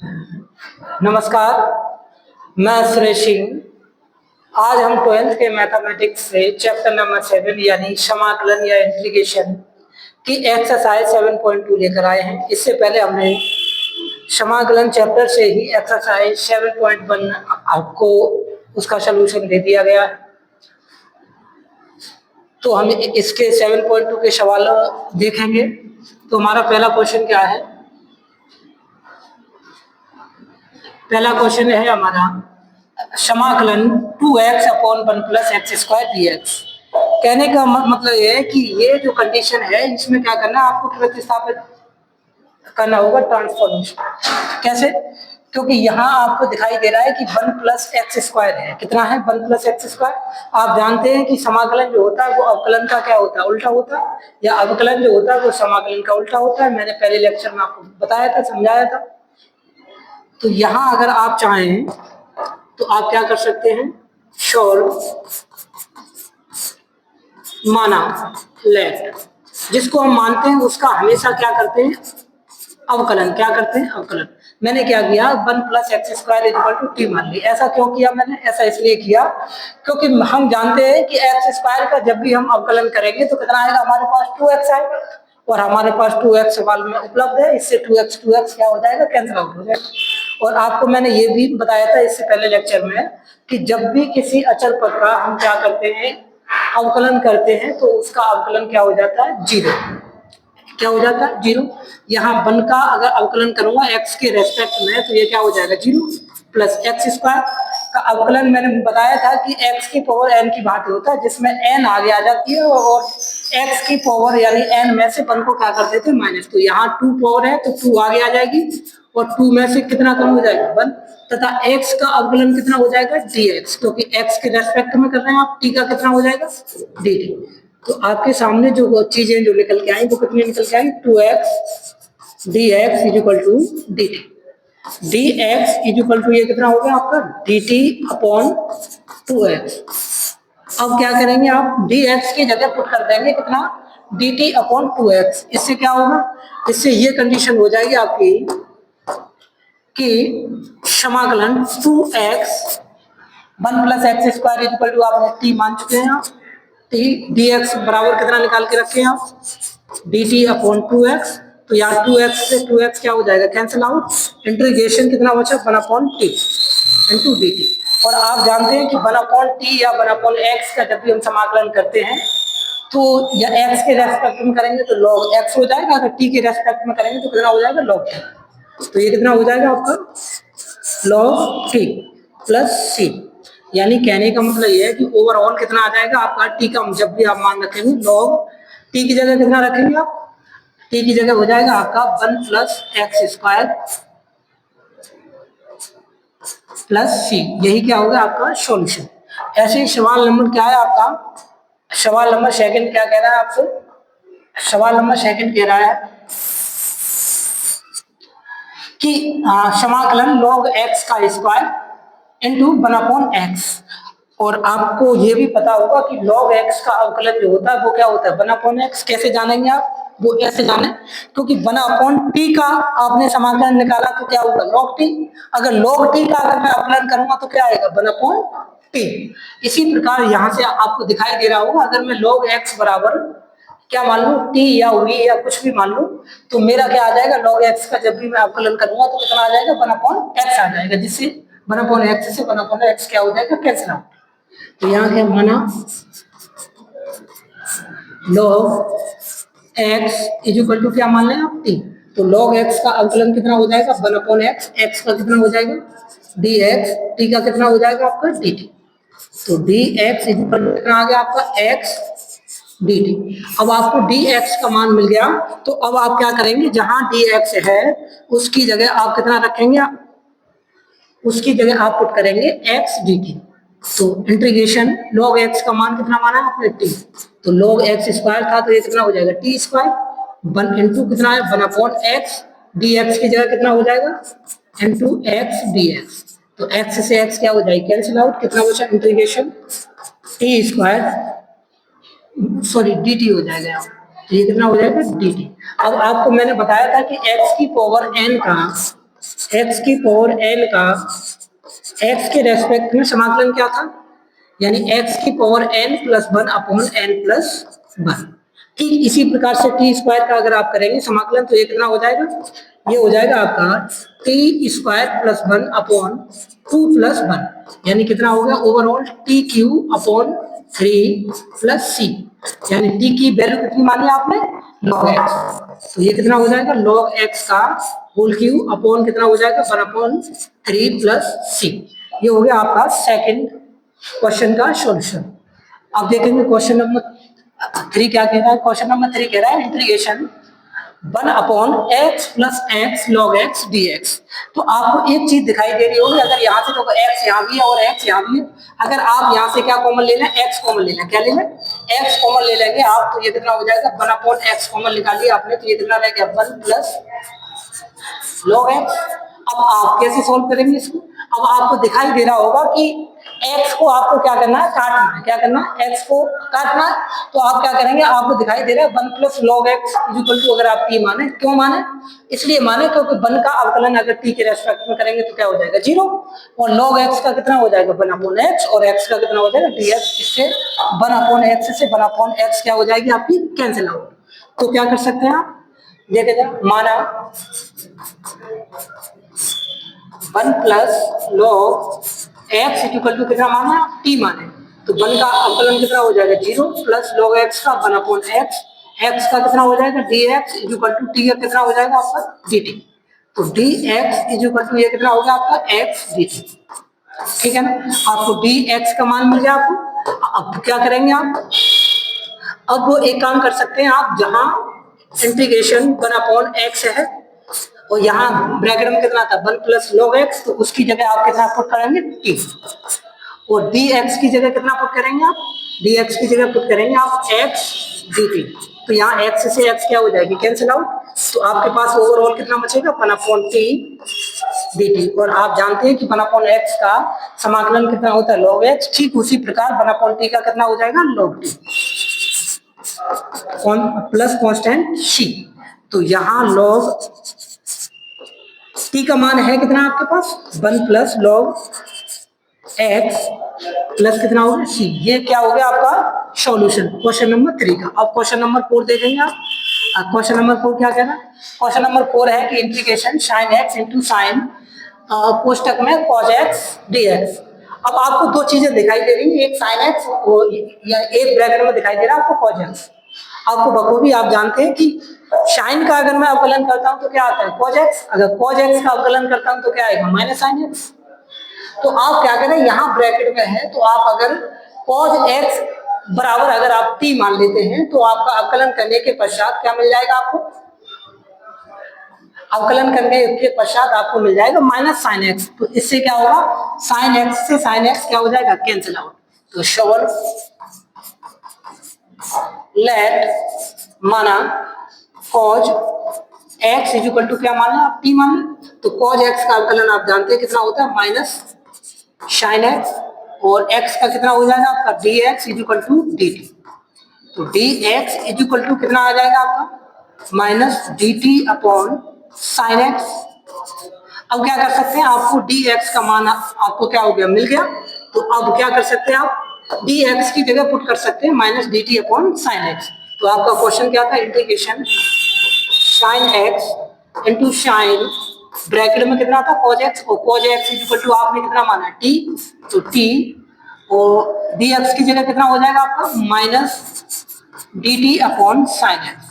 नमस्कार, मैं सुरेश सिंह। आज हम 12th के मैथमेटिक्स से चैप्टर नंबर 7 यानी समाकलन या इंटीग्रेशन की एक्सरसाइज 7.2 लेकर आए हैं। इससे पहले हमने समाकलन चैप्टर से ही एक्सरसाइज 7.1 आपको उसका सलूशन दे दिया गया है। तो हम इसके 7.2 के सवाल देखेंगे। तो हमारा पहला क्वेश्चन क्या है? पहला क्वेश्चन है हमारा समाकलन 2x upon 1 plus x square dx। कहने का मतलब ये है कि ये जो कंडीशन है इसमें क्या करना है, आपको प्रतिस्थापित करना होगा ट्रांसफॉर्मेशन। कैसे? क्योंकि यहाँ आपको दिखाई दे रहा है कि 1 प्लस एक्स स्क्वायर है। कितना है? 1 प्लस एक्स स्क्वायर। आप जानते हैं कि समाकलन जो होता है वो अवकलन का क्या होता है? उल्टा होता है। या अवकलन जो होता है वो समाकलन का उल्टा होता है। मैंने पहले लेक्चर में आपको बताया था, समझाया था। तो यहाँ अगर आप चाहें तो आप क्या कर सकते हैं? सॉल्व, माना, लेट, जिसको हम मानते हैं उसका हमेशा क्या करते हैं? अवकलन। क्या करते हैं? अवकलन। मैंने क्या किया? 1 plus x square equal to t मान ली। ऐसा क्यों किया मैंने? ऐसा इसलिए किया क्योंकि हम जानते हैं कि एक्स स्क्वायर का जब भी हम अवकलन करेंगे तो कितना आएगा? हमारे पास 2x आएगा और हमारे पास 2x सवाल में उपलब्ध है। इससे 2x क्या हो जाएगा? कैंसिल आउट हो जाएगा। और आपको मैंने ये भी बताया था इससे पहले लेक्चर में कि जब भी किसी अचर पद का हम क्या करते हैं? अवकलन करते हैं तो उसका अवकलन क्या हो जाता है? जीरो। क्या हो जाता है? जीरो। यहाँ 1 का अगर अवकलन करूंगा x के रेस्पेक्ट में तो ये क्या हो जाएगा? जीरो। प्लस एक्स स्क्वायर का अवकलन मैंने बताया था कि x की पावर n की भांति होता है, जिसमें n आगे आ जाती है और x की पावर यानी n में से 1 को क्या कर देते हैं? माइनस। तो यहाँ 2 पावर है तो 2 आगे आ जाएगी और 2 में से कितना कम हो जाएगा? 1। तथा x का अवकलन कितना हो जाएगा? dx, क्योंकि x के रेस्पेक्ट में कर रहे हैं आप। t का कितना हो जाएगा? dt। तो आपके सामने जो चीजें जो निकल के आई वो कितनी निकल के आई? 2x dx equal to dt। dx equal to ये कितना हो गया आपका? dt upon 2x। अब क्या करेंगे आप? dx की जगह पुट कर देंगे कितना? dt upon 2x। इससे क्या होगा? इससे ये कंडीशन हो जाएगी आपकी कि समाकलन 2x 1 plus x square equal to आपने t मान चुके हैं आप। t dx बराबर कितना निकाल के रखे हैं आप? dt upon 2x। तो यहाँ 2x से 2x क्या हो जाएगा? Cancel out. इंटीग्रेशन कितना बचा? 1 अपॉन t इंटू dt। और आप जानते हैं कि 1 अपॉन t या 1 अपॉन x का जब भी हम समाकलन करते हैं तो या x के रेस्पेक्ट में करेंगे तो log x हो जाएगा, अगर t के रेस्पेक्ट में करेंगे तो कितना हो जाएगा? log t। तो ये कितना हो जाएगा आपका? log t plus c। यानी कहने का मतलब ये है कि ओवरऑल कितना आ जाएगा आपका? टी का जब भी आप मान रखेंगे log टी की जगह कितना रखेंगे आप? टी की जगह हो जाएगा आपका 1 प्लस एक्स स्क्वायर प्लस सी। यही क्या होगा आपका? सॉल्यूशन। ऐसे ही सवाल नंबर क्या है आपका? सवाल नंबर सेकंड क्या कह रहा है आपसे? सवाल नंबर सेकंड कह रहा है कि समाकलन log x का स्क्वायर इंटू 1 अपॉन एक्स। और आपको ये भी पता होगा कि log x का अवकलन जो होता है वो क्या होता है? 1 अपॉन एक्स। कैसे जानेंगे आप? वो ऐसे जाने क्योंकि 1 अपॉन t का आपने समाकलन निकाला तो क्या होगा? log t। अगर log t का अगर मैं अवकलन करूंगा तो क्या आएगा? 1 अपॉन t। इसी प्रकार यहाँ से आपको दिखाई दे रहा होगा, अगर मैं log x बराबर क्या मान लू? t या v या कुछ भी मान लू तो मेरा क्या आ जाएगा? log x का जब भी मैं अवकलन करूंगा तो कितना आ जाएगा? 1 अपॉन x आ जाएगा, जिससे 1 अपॉन एक्स से 1 अपॉन एक्स क्या हो जाएगा? Cancel out. तो यहाँ क्या माना? log x इक्वल टू क्या मान लें आप? t। तो log x का अवकलन कितना हो जाएगा? 1 अपॉन एक्स। x का कितना हो जाएगा? dx। t का कितना हो जाएगा आपका? dt। तो dx इक्वल टू कितना आ गया आपका? x dt। अब आपको dx का मान मिल गया तो अब आप क्या करेंगे? जहां dx है उसकी जगह आप कितना रखेंगे? उसकी जगह आप पुट करेंगे x dt। तो इंटीग्रेशन log x का मान कितना माना आपने? t। तो log x स्क्वायर था तो ये कितना हो जाएगा? t स्क्वायर 1 इंटू कितना है? 1 अपॉन x। dx की जगह कितना हो जाएगा? Into x dx। तो x से x क्या हो जाएगा? Cancel out. कितना बचा? Integration t square sorry dt हो जाएगा यहाँ। तो ये कितना हो जाएगा? dt। अब आपको मैंने बताया था कि x की पावर n का एक्स की पावर एन का एक्स के रेस्पेक्ट में समाकलन क्या था, यानी एक्स की power n plus one upon n plus one. ठीक इसी प्रकार से टी स्क्वायर का अगर आप करेंगे समाकलन तो ये कितना हो जाएगा, ये हो जाएगा आपका T square plus one upon two plus one, यानी कितना हो गया overall T Q upon three plus C, यानी टी की वैल्यू कितनी मानी आपने लॉग एक्स, तो ये कितना हो जाएगा लॉग एक्स का होल क्यू अपॉन कितना हो जाएगा वन अपॉन थ्री प्लस सी। ये हो गया आपका सेकंड क्वेश्चन का सॉल्यूशन। अब देखेंगे क्वेश्चन नंबर थ्री क्या कह रहा है। क्वेश्चन नंबर थ्री कह रहा है integration one upon x plus x log x D X. तो आपको एक चीज दिखाई दे रही होगी, अगर यहाँ से देखो एक्स यहाँ भी है और एक्स यहाँ भी है, अगर आप यहाँ से क्या कॉमन ले लें एक्स कॉमन ले लें, क्या ले लें एक्स कॉमन ले लेंगे आप, तो ये कितना हो जाएगा वन अपॉन एक्स कॉमन निकाल लिया आपने, तो ये कितना रह गया वन प्लस लॉग एक्स। अब आप कैसे सोल्व करेंगे इसको, अब आपको दिखाई दे रहा होगा कि x को आपको क्या करना है काटना है, क्या करना है x को काटना है, तो आप क्या करेंगे आपको दिखाई दे रहा है one plus log x equal to, अगर आप t माने, क्यों माने इसलिए माने क्योंकि वन का अवकलन अगर t के रेस्पेक्ट में करेंगे तो क्या हो जाएगा जीरो, और log x का कितना हो जाएगा वन अपॉन एक्स, और x का कितना हो जाएगा dx, इससे वन अपॉन एक्स से वन अपॉन एक्स क्या हो जाएगी आपकी कैंसिल आउट। तो क्या कर सकते हैं आप देखे जाए, माना one plus log x equal to कितना माना टी माने, तो वन का अवकलन कितना हो जाएगा जीरो प्लस लॉग एक्स का वन अपॉन एक्स, एक्स का कितना हो जाएगा d x equal to t का कितना हो जाएगा आपका डी टी, तो डी एक्स इक्वल टू ये कितना हो गया आपका एक्स डी टी, ठीक है ना। आपको डी एक्स का मान मिल गया आपको। अब क्या करेंगे आप, अब वो एक काम कर सकते हैं आप, जहां इंटीग्रेशन वन अपॉन एक्स है और यहाँ ब्रैकेट में कितना था वन प्लस लॉग एक्स, तो उसकी जगह आप कितना पुट करेंगे टी, और डी एक्स की जगह कितना पुट करेंगे आप, डी एक्स की जगह पुट करेंगे आप एक्स डी टी, तो यहाँ एक्स से एक्स क्या हो जाएगी कैंसिल आउट, तो आपके पास ओवरऑल कितना बचेगा one upon T D T, और आप जानते हैं कि वन अपॉन एक्स का समाकलन कितना होता है लॉग एक्स, ठीक उसी प्रकार वन अपॉन टी का कितना हो जाएगा log T plus constant C, तो यहाँ लॉग टी का मान है कितना आपके पास one plus log X plus कितना होगा सी, ये क्या हो गया आपका सॉल्यूशन क्वेश्चन नंबर थ्री का। अब क्वेश्चन नंबर फोर देखेंगे आप, क्वेश्चन नंबर फोर क्या कह रहा है, क्वेश्चन नंबर फोर है कि integration sine X into sine कोष्टक में कॉज एक्स डी एक्स। अब आपको दो चीजें दिखाई दे रही है, एक साइन एक्स या एक ब्रैकेट में दिखाई दे रहा है आपको कॉज एक्स। आपको बखूबी आप जानते हैं कि साइन का अगर मैं अवकलन करता हूं तो क्या आता है कॉज एक्स, अगर कॉज एक्स का अवकलन करता हूं तो क्या आएगा माइनस साइन एक्स। तो आप क्या करें यहाँ ब्रैकेट में है, तो आप अगर कॉज एक्स बराबर अगर आप टी मान लेते हैं तो आपका अवकलन करने के पश्चात क्या मिल जाएगा आपको, अवकलन करने के पश्चात आपको मिल जाएगा माइनस साइन एक्स, तो इससे क्या होगा साइन एक्स से साइन एक्स क्या हो जाएगा कैंसिल आउट। तो श्रवण लेट माना कॉज एक्स इक्वल टू क्या माना आप टी माना, तो कॉज एक्स का अवकलन आप जानते हैं कितना होता है माइनस साइन एक्स, और एक्स का कितना हो जाएगा आपका d x equal to d T, तो डी एक्स इक्वल टू कितना आ जाएगा आपका minus d T upon sine x. अब क्या कर सकते हैं, आपको डी एक्स का मान आपको क्या हो गया मिल गया, तो अब क्या कर सकते हैं आप डी एक्स की जगह पुट कर सकते हैं minus d T upon sine x. तो आपका क्वेश्चन क्या था integration sine X into sign bracket में कितना था कॉज एक्स, और कॉज एक्स इक्वल टू आपने कितना माना टी, तो टी और डी एक्स की जगह कितना हो जाएगा आपका minus d T upon sine x.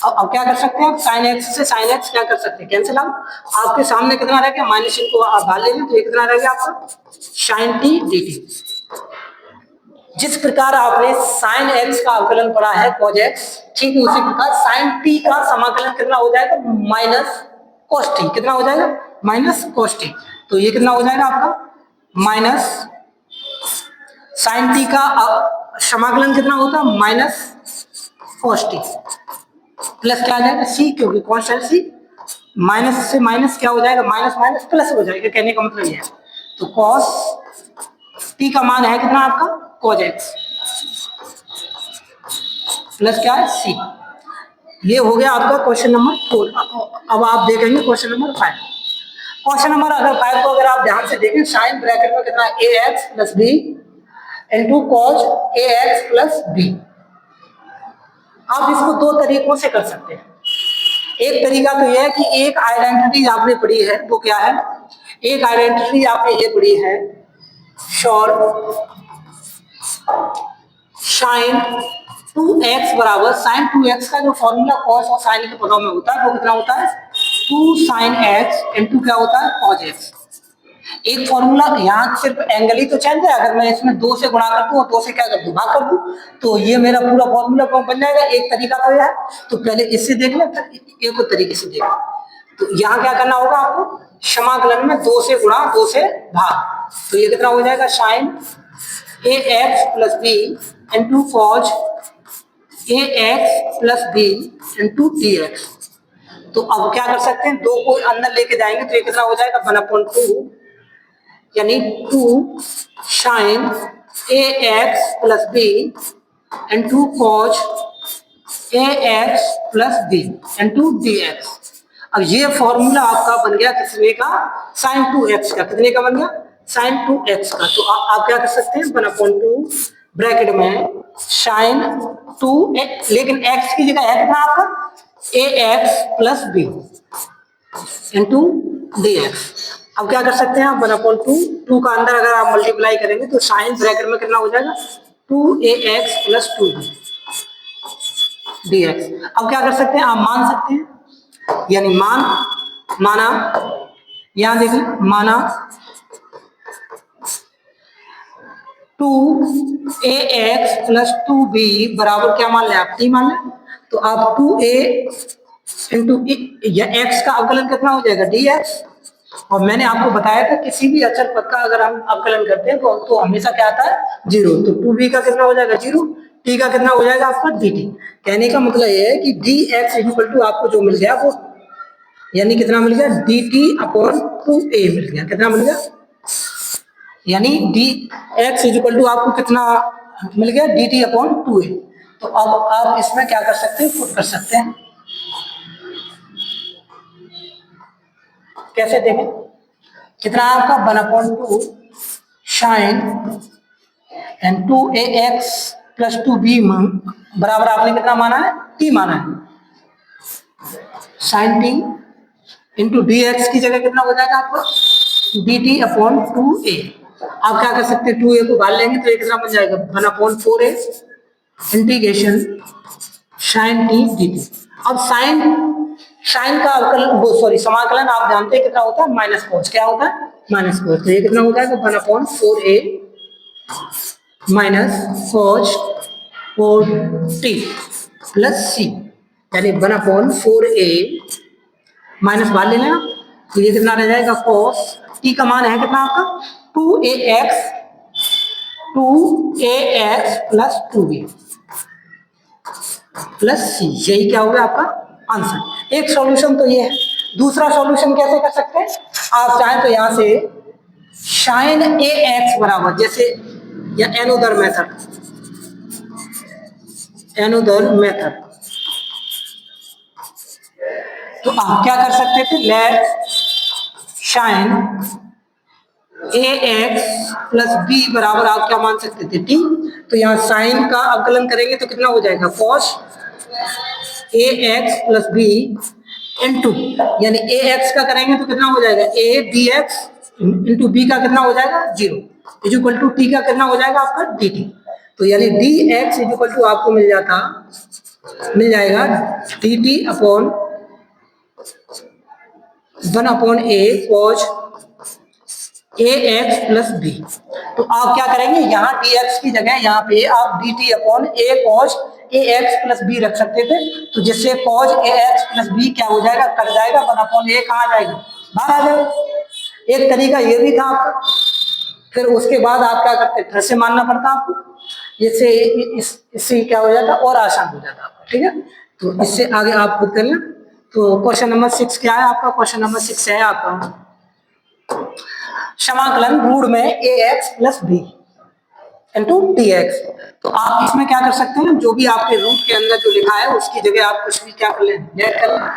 अब क्या कर सकते हैं आप साइन एक्स से साइन एक्स क्या कर सकते हैं कैंसिल आउट, आपके सामने कितना रह गया माइनस इनको आप बाहर ले लें तो ये कितना रह गया आपका साइन टी डी टी। जिस प्रकार आपने साइन एक्स का अवकलन पढ़ा है कॉज एक्स, ठीक उसी प्रकार साइन टी का समाकलन कितना हो जाएगा माइनस कॉस टी, कितना हो जाएगा माइनस कॉस टी, तो ये कितना हो जाएगा आपका माइनस साइन टी का समाकलन कितना होता है माइनस कॉस टी प्लस क्या आ जाएगा सी, क्योंकि कॉन्स्टेंट सी माइनस से माइनस क्या हो जाएगा माइनस माइनस प्लस हो जाएगा, कहने का मतलब ये है। तो कॉस टी का मान है कितना आपका कॉज एक्स प्लस क्या है सी, ये हो गया आपका क्वेश्चन नंबर फोर। अब आप देखेंगे question number five. Question number अगर 5 को अगर आप ध्यान से देखें, साइन ब्रैकेट में कितना A x plus B into cos A x plus B. आप इसको दो तरीकों से कर सकते हैं। एक तरीका तो यह है कि एक आइडेंटिटी आपने पढ़ी है, वो क्या है, एक आइडेंटिटी आपने ये पढ़ी है, शॉर्ट साइन 2x बराबर साइन 2x का जो फॉर्मूला कॉस और साइन के पदों में होता है वो कितना होता है, 2 साइन x इंटू क्या होता है, कॉस x। एक फॉर्मूला यहाँ सिर्फ एंगल ही तो चेंज है, अगर मैं इसमें 2 से गुणा कर दूं और 2 से क्या कर दूं, भाग कर दूं, तो ये मेरा पूरा फॉर्मूला बन जाएगा। एक तरीका तो यह है, तो पहले इससे देख लें फिर एक और तरीके से देख लें। तो यहाँ क्या करना होगा आपको, समाकलन में 2 से गुणा 2 से भाग, तो ये कितना हो जाएगा, sine A x plus B into cos A x plus B into D X. तो अब क्या कर सकते हैं, 2 को अंदर लेके जाएंगे तो ये कितना हो जाएगा, 1/2 यानी 2 sine A x plus B into cos A x plus B into D X. अब ये फॉर्मूला आपका बन गया कितने का, साइन 2x का, कितने का बन गया, साइन 2x का। तो आप क्या कर सकते हैं, 1/2 ब्रैकेट में साइन 2x, लेकिन x की जगह है कितना आपका, A x plus B into D X. अब क्या कर सकते हैं आप, 1/2 का अंदर अगर आप मल्टीप्लाई करेंगे तो साइन ब्रैकेट में कितना हो जाएगा, 2ax plus 2b D X. अब क्या कर सकते हैं, आप मान सकते हैं, यानी माना, यहां देखिए, माना 2ax प्लस 2b बराबर क्या मान लें आप, t मान लें। तो आप 2a इंटू या x का अवकलन कितना हो जाएगा, dx। और मैंने आपको बताया था किसी भी अचर पद का अगर हम अवकलन करते हैं तो हमेशा क्या आता है, 0। तो 2b का कितना हो जाएगा 0, t का कितना हो जाएगा आपका dt। कहने का मतलब ये है कि dx इक्वल टू आपको जो मिल गया वो, यानी कितना मिल गया, dt अपॉन 2a मिल गया, कितना मिल गया, यानी dx इक्वल टू आपको कितना मिल गया, dt अपॉन 2a। तो अब आप इसमें क्या कर सकते हैं, पुट कर सकते हैं, कैसे देखें, कितना आपका 1/2 sign and 2ax plus 2b बराबर आपने कितना माना है, t माना है, sine t into D x की जगह कितना हो जाएगा आपको, dt अपॉन 2a। आप क्या कर सकते हैं, 2a को बाहर लेंगे तो ये कितना बन जाएगा, 1/4a integration sine t dt। अब साइन का अवकलन, वो सॉरी समाकलन आप जानते हैं कितना होता है, माइनस कोस, क्या होता है, माइनस कोस। तो ये कितना हो जाएगा, 1/4a minus cos 4t plus c, यानी 1/4a माइनस बाहर ले लेना, तो ये कितना रह जाएगा, कोस t का मान है कितना आपका, 2ax plus 2b plus c, यही क्या होगा आपका आंसर। एक सॉल्यूशन तो ये है। दूसरा सॉल्यूशन कैसे कर सकते हैं, आप चाहें तो यहां से साइन ए एक्स बराबर, जैसे या एनोदर मेथड, तो आप क्या कर सकते थे, late sign A x plus B बराबर आप क्या मान सकते थे, टी। तो यहाँ साइन का अवकलन करेंगे तो कितना हो जाएगा, कॉस ए एक्स प्लस बी इंटू, यानी ए एक्स का करेंगे तो कितना हो जाएगा, a d x into b का कितना हो जाएगा 0 इज इक्वल टू टी का कितना हो जाएगा आपका डी टी। तो यानी D X is equal to आपको मिल जाएगा D T upon 1/a cos ए एक्स प्लस बी। तो आप क्या करेंगे, यहाँ डी एक्स की जगह यहाँ पे आप D T upon A cos A x plus B रख सकते थे, तो जिससे cos A x plus B क्या हो जाएगा, कट जाएगा, 1/a कहाँ जाएगा, बाहर आ जाएगा। एक तरीका ये भी था आपका। फिर उसके बाद आप क्या करते, फिर से मानना पड़ता आपको, जिससे इससे क्या हो जाता, और आसान हो जाता आपका, ठीक है। तो इससे आगे आप खुद कर लें। तो क्वेश्चन नंबर 6 क्या है आपका, क्वेश्चन नंबर 6 है आपका समाकलन रूट में A x plus B into D X. तो आप इसमें क्या कर सकते हैं, जो भी आपके रूट के अंदर जो लिखा है उसकी जगह आप कुछ भी क्या कर लें, लेट कर लें।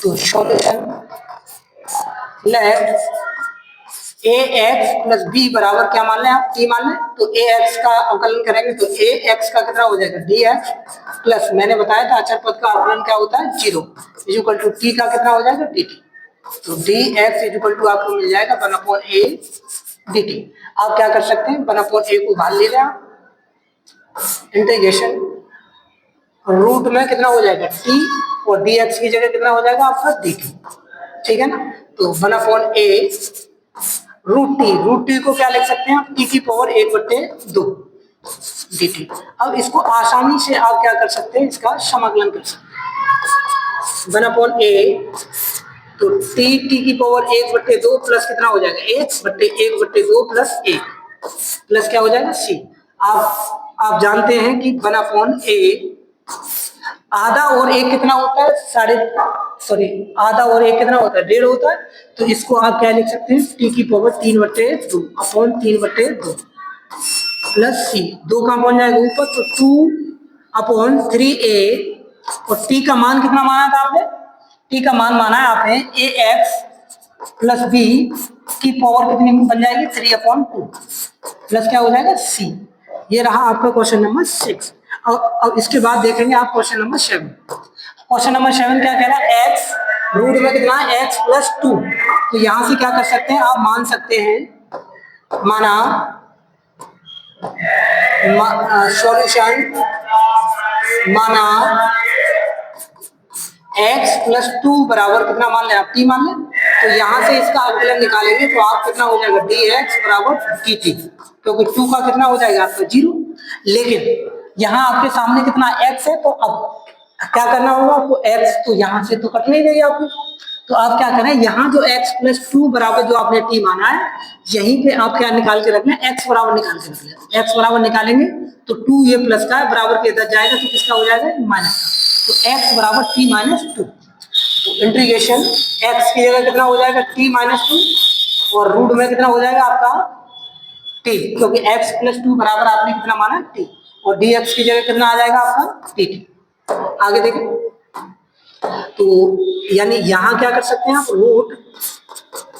तो सॉल्यूशन लेट ए एक्स प्लस बी बराबर क्या मान लें आप, टी मान लें। तो ए एक्स का अवकलन करेंगे तो ए एक्स का कितना हो जाएगा, डी एक्स प्लस, मैंने बताया था अचर पद का अवकलन क्या होता है, जीरो, इक्वल टू टी का कितना हो जाएगा, डी टी। तो डी एक्स इक्वल टू आपको मिल जाएगा 1/a डी टी। आप क्या कर सकते हैं, 1/a को बाहर ले लें आप, इंटीग्रेशन रूट में कितना हो जाएगा टी, और डी एक्स की जगह कितना हो जाएगा आपका डी टी, ठीक है ना। तो 1/a रूट टी को क्या लिख सकते हैं, टी की पावर 1/2 डी टी। अब इसको आसानी से आप क्या कर सकते हैं, इसका समाकलन कर सकते हैं, 1/a तो टी की पावर 1/2 प्लस कितना हो जाएगा 1/1/2 प्लस 1 प्लस क्या हो जाएगा सी। आप जानते हैं कि 1/a आधा और एक कितना होता है, आधा और एक कितना होता है, 1.5 होता है। तो इसको आप क्या लिख सकते हैं, टी की पावर 3/2 अपॉन 3/2 प्लस सी, 2 का पहुंच जाएगा ऊपर तो 2/3a, और टी का मान कितना माना था आपने, टी का मान माना है आपने ए एक्स प्लस बी की पावर कितनी बन जाएगी 3/2 प्लस क्या हो जाएगा सी। ये रहा आपका क्वेश्चन नंबर 6। अब इसके बाद देखेंगे आप क्वेश्चन नंबर 7। क्वेश्चन नंबर 7 क्या कह रहा है, एक्स रूट में कितना है x प्लस 2। तो यहां से क्या कर सकते हैं, आप मान सकते हैं, माना सॉल्यूशन माना x प्लस 2 बराबर कितना मान लें आप, t मान लें। तो यहां से इसका अवकलन निकालेंगे तो आप कितना हो जाएगा dx बराबर dt, क्योंकि 2 का कितना हो जाएगा आपका 0। लेकिन यहाँ आपके सामने कितना x है, तो अब क्या करना होगा आपको, x तो यहाँ से तो कट नहीं देगी आपको, तो आप क्या करें, यहाँ जो x प्लस 2 बराबर जो आपने t माना है, यहीं पे आप क्या निकाल के रख लें, x बराबर निकाल के रख लें। x बराबर निकालेंगे तो 2 ये प्लस का है, बराबर के इधर जाएगा तो किसका हो जाएगा माइनस, तो x बराबर t माइनस 2। तो इंटीग्रेशन x की जगह कितना हो जाएगा t माइनस 2, और रूट में कितना हो जाएगा आपका t, क्योंकि x प्लस 2 बराबर आपने कितना माना t, और dx की जगह कितना आ जाएगा आपका dt। आगे देखिए, तो यानी यहां क्या कर सकते हैं आप, रूट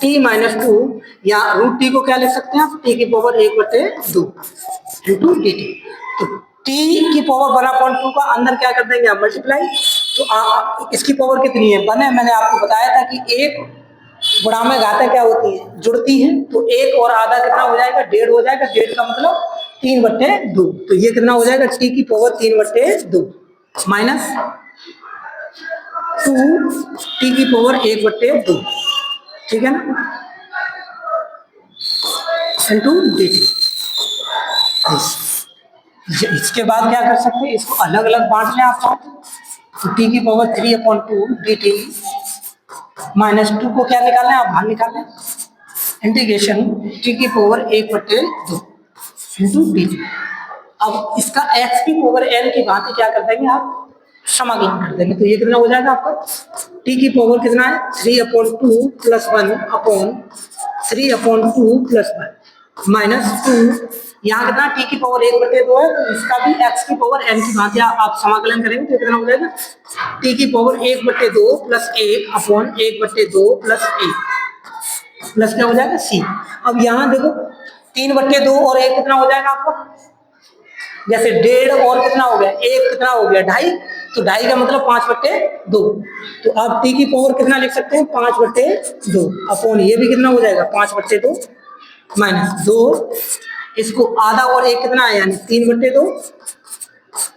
t माइनस 2 या रूट t को क्या लिख सकते हैं आप, t की पावर 1/2 इंटू dt। तो t की पावर 1/2 का अंदर क्या कर देंगे आप, मल्टीप्लाई। तो इसकी पावर कितनी है, 1 है। मैंने आपको बताया था कि एक गुणा में घातें क्या होती है, जुड़ती हैं। तो एक और आधा कितना हो जाएगा, 1.5 हो जाएगा, 1.5 का मतलब 3/2। तो ये कितना हो जाएगा, t की पावर 3/2 माइनस 2 t की पावर 1/2, ठीक है ना, इंटू dt। इसके बाद क्या कर सकते हैं, इसको अलग अलग बांट लें आप चाहते, तो t की पावर 3/2 dt माइनस 2 को क्या निकालना है, आप बाहर निकाल लें, इंटीग्रेशन t की पावर 1/2 इंटू dt। अब इसका x की पावर n की भांति क्या कर देंगे आप, समाकलन कर देंगे। तो ये कितना हो जाएगा आपका, t की पावर कितना है 3/2 प्लस 1 अपॉन 3/2 प्लस 1 माइनस 2, यहाँ कितना t की पावर 1/2 है, तो इसका भी x की पावर n की भांति आप समाकलन करेंगे तो कितना हो जाएगा, t की power 1/2 plus 1 upon 1/2 plus 1 plus क्या हो जाएगा c। अब यहाँ देखो 3/2 और 1 कितना हो जाएगा आपका, जैसे 1.5 और कितना हो गया 1 कितना हो गया 2.5, तो 2.5 का मतलब 5/2। तो आप t की पावर कितना लिख सकते हैं 5/2 अपॉन ये भी कितना हो जाएगा 5/2 माइनस 2, इसको आधा और 1 कितना है यानी 3/2,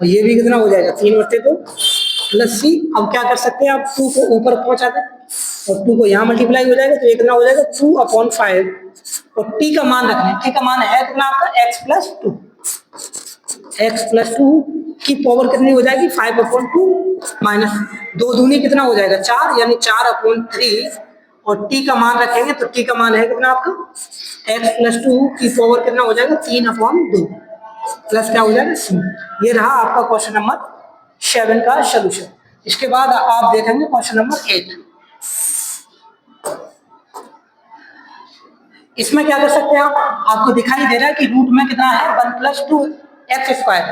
और ये भी कितना हो जाएगा 3/2 प्लस सी। अब क्या कर सकते हैं आप 2 को ऊपर पहुंचा दें और 2 को यहाँ मल्टीप्लाई हो जाएगा, तो ये कितना हो जाएगा 2/5, और t का मान रखना है, t का मान है कितना आपका x प्लस 2, x प्लस 2 की पावर कितनी हो जाएगी 5/2 माइनस 2 दूनी कितना हो जाएगा 4, यानी 4/3, और t का मान रखेंगे तो t का मान है कितना आपका x प्लस 2 की पावर कितना हो जाएगा 3/2 प्लस क्या हो जाएगा c। ये रहा आपका क्वेश्चन नंबर 7 का सोल्यूशन। इसके बाद आप देखेंगे क्वेश्चन नंबर 8। इसमें क्या कर सकते हैं आप, आपको दिखाई दे रहा है कि रूट में कितना है 1 प्लस 2x स्क्वायर,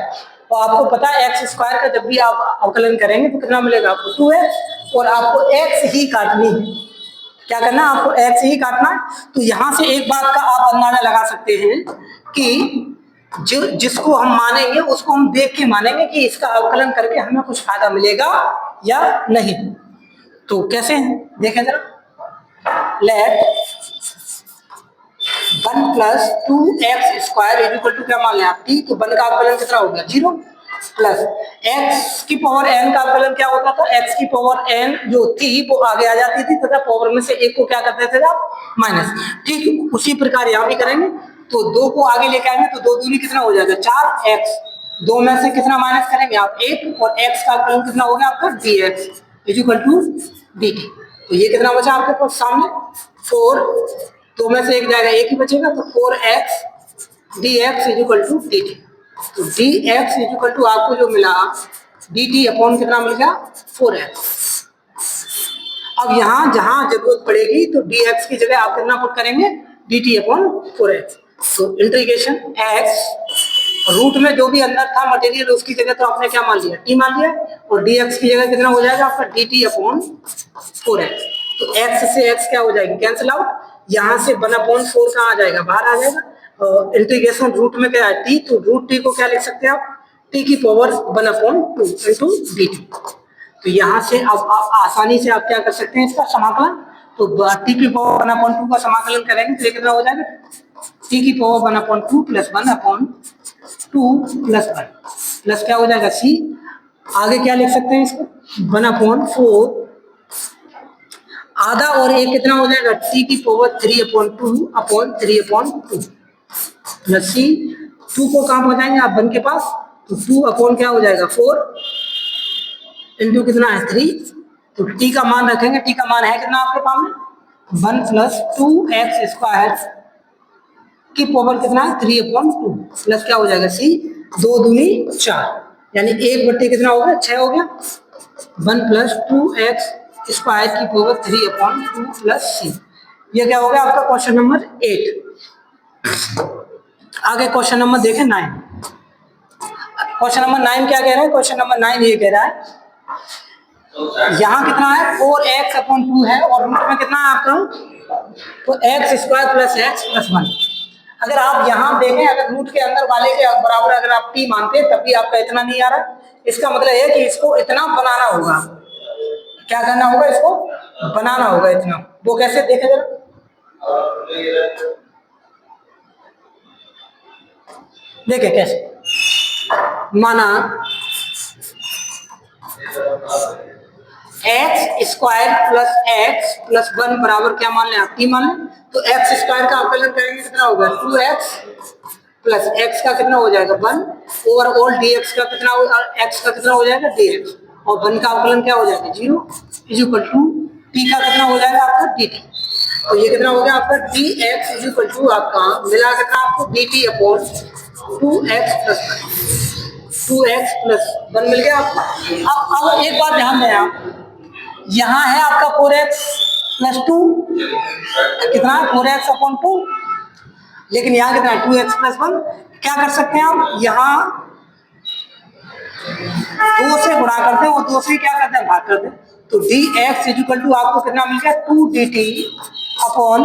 तो आपको पता है x स्क्वायर का जब भी आप अवकलन करेंगे तो कितना मिलेगा आपको 2x, और आपको x ही काटनी है, क्या करना है आपको, x ही काटना है। तो यहां से एक बात का आप अंदाजा लगा सकते हैं कि जिसको हम मानेंगे उसको हम देख के मानेंगे कि इसका अवकलन करके हमें कुछ फायदा मिलेगा या नहीं। तो कैसे देखें जरा, let 1 plus 2x square is equal to क्या मान लिया आप, t। तो 1 का अवकलन कितना हो गया 0, प्लस x की पावर n का अवकलन क्या होता था, x की पावर n जो थी वो आगे आ जाती थी तथा पावर में से एक को क्या करते थे आप, माइनस। ठीक उसी प्रकार यहाँ भी करेंगे। तो 2 को आगे लेके आएंगे तो 2 दूनी कितना हो जाएगा 4x, 2 में से कितना माइनस करेंगे आप 1, और x का अवकलन कितना हो गया आपका dx is equal to dt। तो ये कितना बचा आपके पास सामने 4, 2 में से 1 जाएगा 1 ही बचेगा, तो 4x dx is equal to dt। तो dx इज इक्वल टू आपको जो मिला dt अपॉन कितना मिल गया 4x। अब यहाँ जहां जरूरत पड़ेगी तो dx की जगह आप कितना पुट करेंगे dt अपॉन 4x। तो इंटीग्रेशन x रूट में जो भी अंदर था मटेरियल उसकी जगह तो आपने क्या मान लिया t मान लिया, और dx की जगह कितना हो जाएगा आपका dt अपॉन 4x। तो x से x क्या हो जाएगी कैंसिल आउट, यहाँ से 1/4 कहाँ आ जाएगा बाहर आ जाएगा। इंटीग्रेशन रूट में क्या है t, तो रूट t को क्या लिख सकते हैं आप t की पावर 1/2 इंटू dt। तो यहाँ से अब आप आसानी से आप क्या कर सकते हैं इसका समाकलन, तो t की पावर 1/2 का समाकलन करेंगे तो ये कितना हो जाएगा t की पावर 1/2 प्लस 1/2 प्लस 1 प्लस क्या हो जाएगा c। आगे क्या लिख सकते हैं इसको 1/4 आधा, और एक कितना हो जाएगा t की पावर 3/2 अपॉन 3/2 प्लस c। 2 को कहाँ पहुंचाएंगे आप 1 के पास, तो 2 अपॉन क्या हो जाएगा 4 इंटू कितना है 3। तो t का मान रखेंगे, t का मान है कितना आपके पास में 1 प्लस 2x स्क्वायर की पावर कितना है 3/2 प्लस क्या हो जाएगा c, 2 दूनी 4 यानी 1/, कितना हो गया 6 हो गया, 1 प्लस 2x स्क्वायर की पावर 3/2 प्लस c। ये क्या हो गया आपका क्वेश्चन नंबर 8। आगे क्वेश्चन नंबर देखें 9। क्वेश्चन नंबर 9 क्या कह रहा है, क्वेश्चन नंबर 9 ये कह रहा है यहाँ कितना है 4x/2 है और रूट में कितना है आपका, तो x square plus x plus 1। अगर आप यहाँ देखें, अगर रूट के अंदर वाले के बराबर अगर आप t मानते तब भी आपका इतना नहीं आ रहा, इसका मतलब है कि इसको इतना बनाना होगा। क्या करना होगा, इसको बनाना होगा इतना। वो कैसे देखे जरा, देखे कैसे माना x square plus x plus 1 बराबर क्या मान लें आप t मान लें। तो x स्क्वायर का अवकलन करेंगे कितना होगा 2x प्लस x का कितना हो जाएगा 1 ओवर ऑल dx का कितना x का कितना हो जाएगा dx, और 1 का अवकलन क्या हो जाएगा 0 इज इक्वल टू t का कितना हो जाएगा आपका dt। तो ये कितना हो गया आपका dx इज इक्वल टू आपका मिला कितना आपको dt upon 2x plus 2x plus 1 मिल गया आपको। अब एक बात ध्यान दें आप, यहाँ है आपका 4x प्लस 2 कितना 4x अपॉन 2, लेकिन यहाँ कितना 2x प्लस 1। क्या कर सकते हैं आप, यहाँ 2 से गुणा करते हैं और 2 से क्या करते हैं भाग करते हैं। तो dx इज इक्वल टू आपको कितना मिल गया 2 dt अपॉन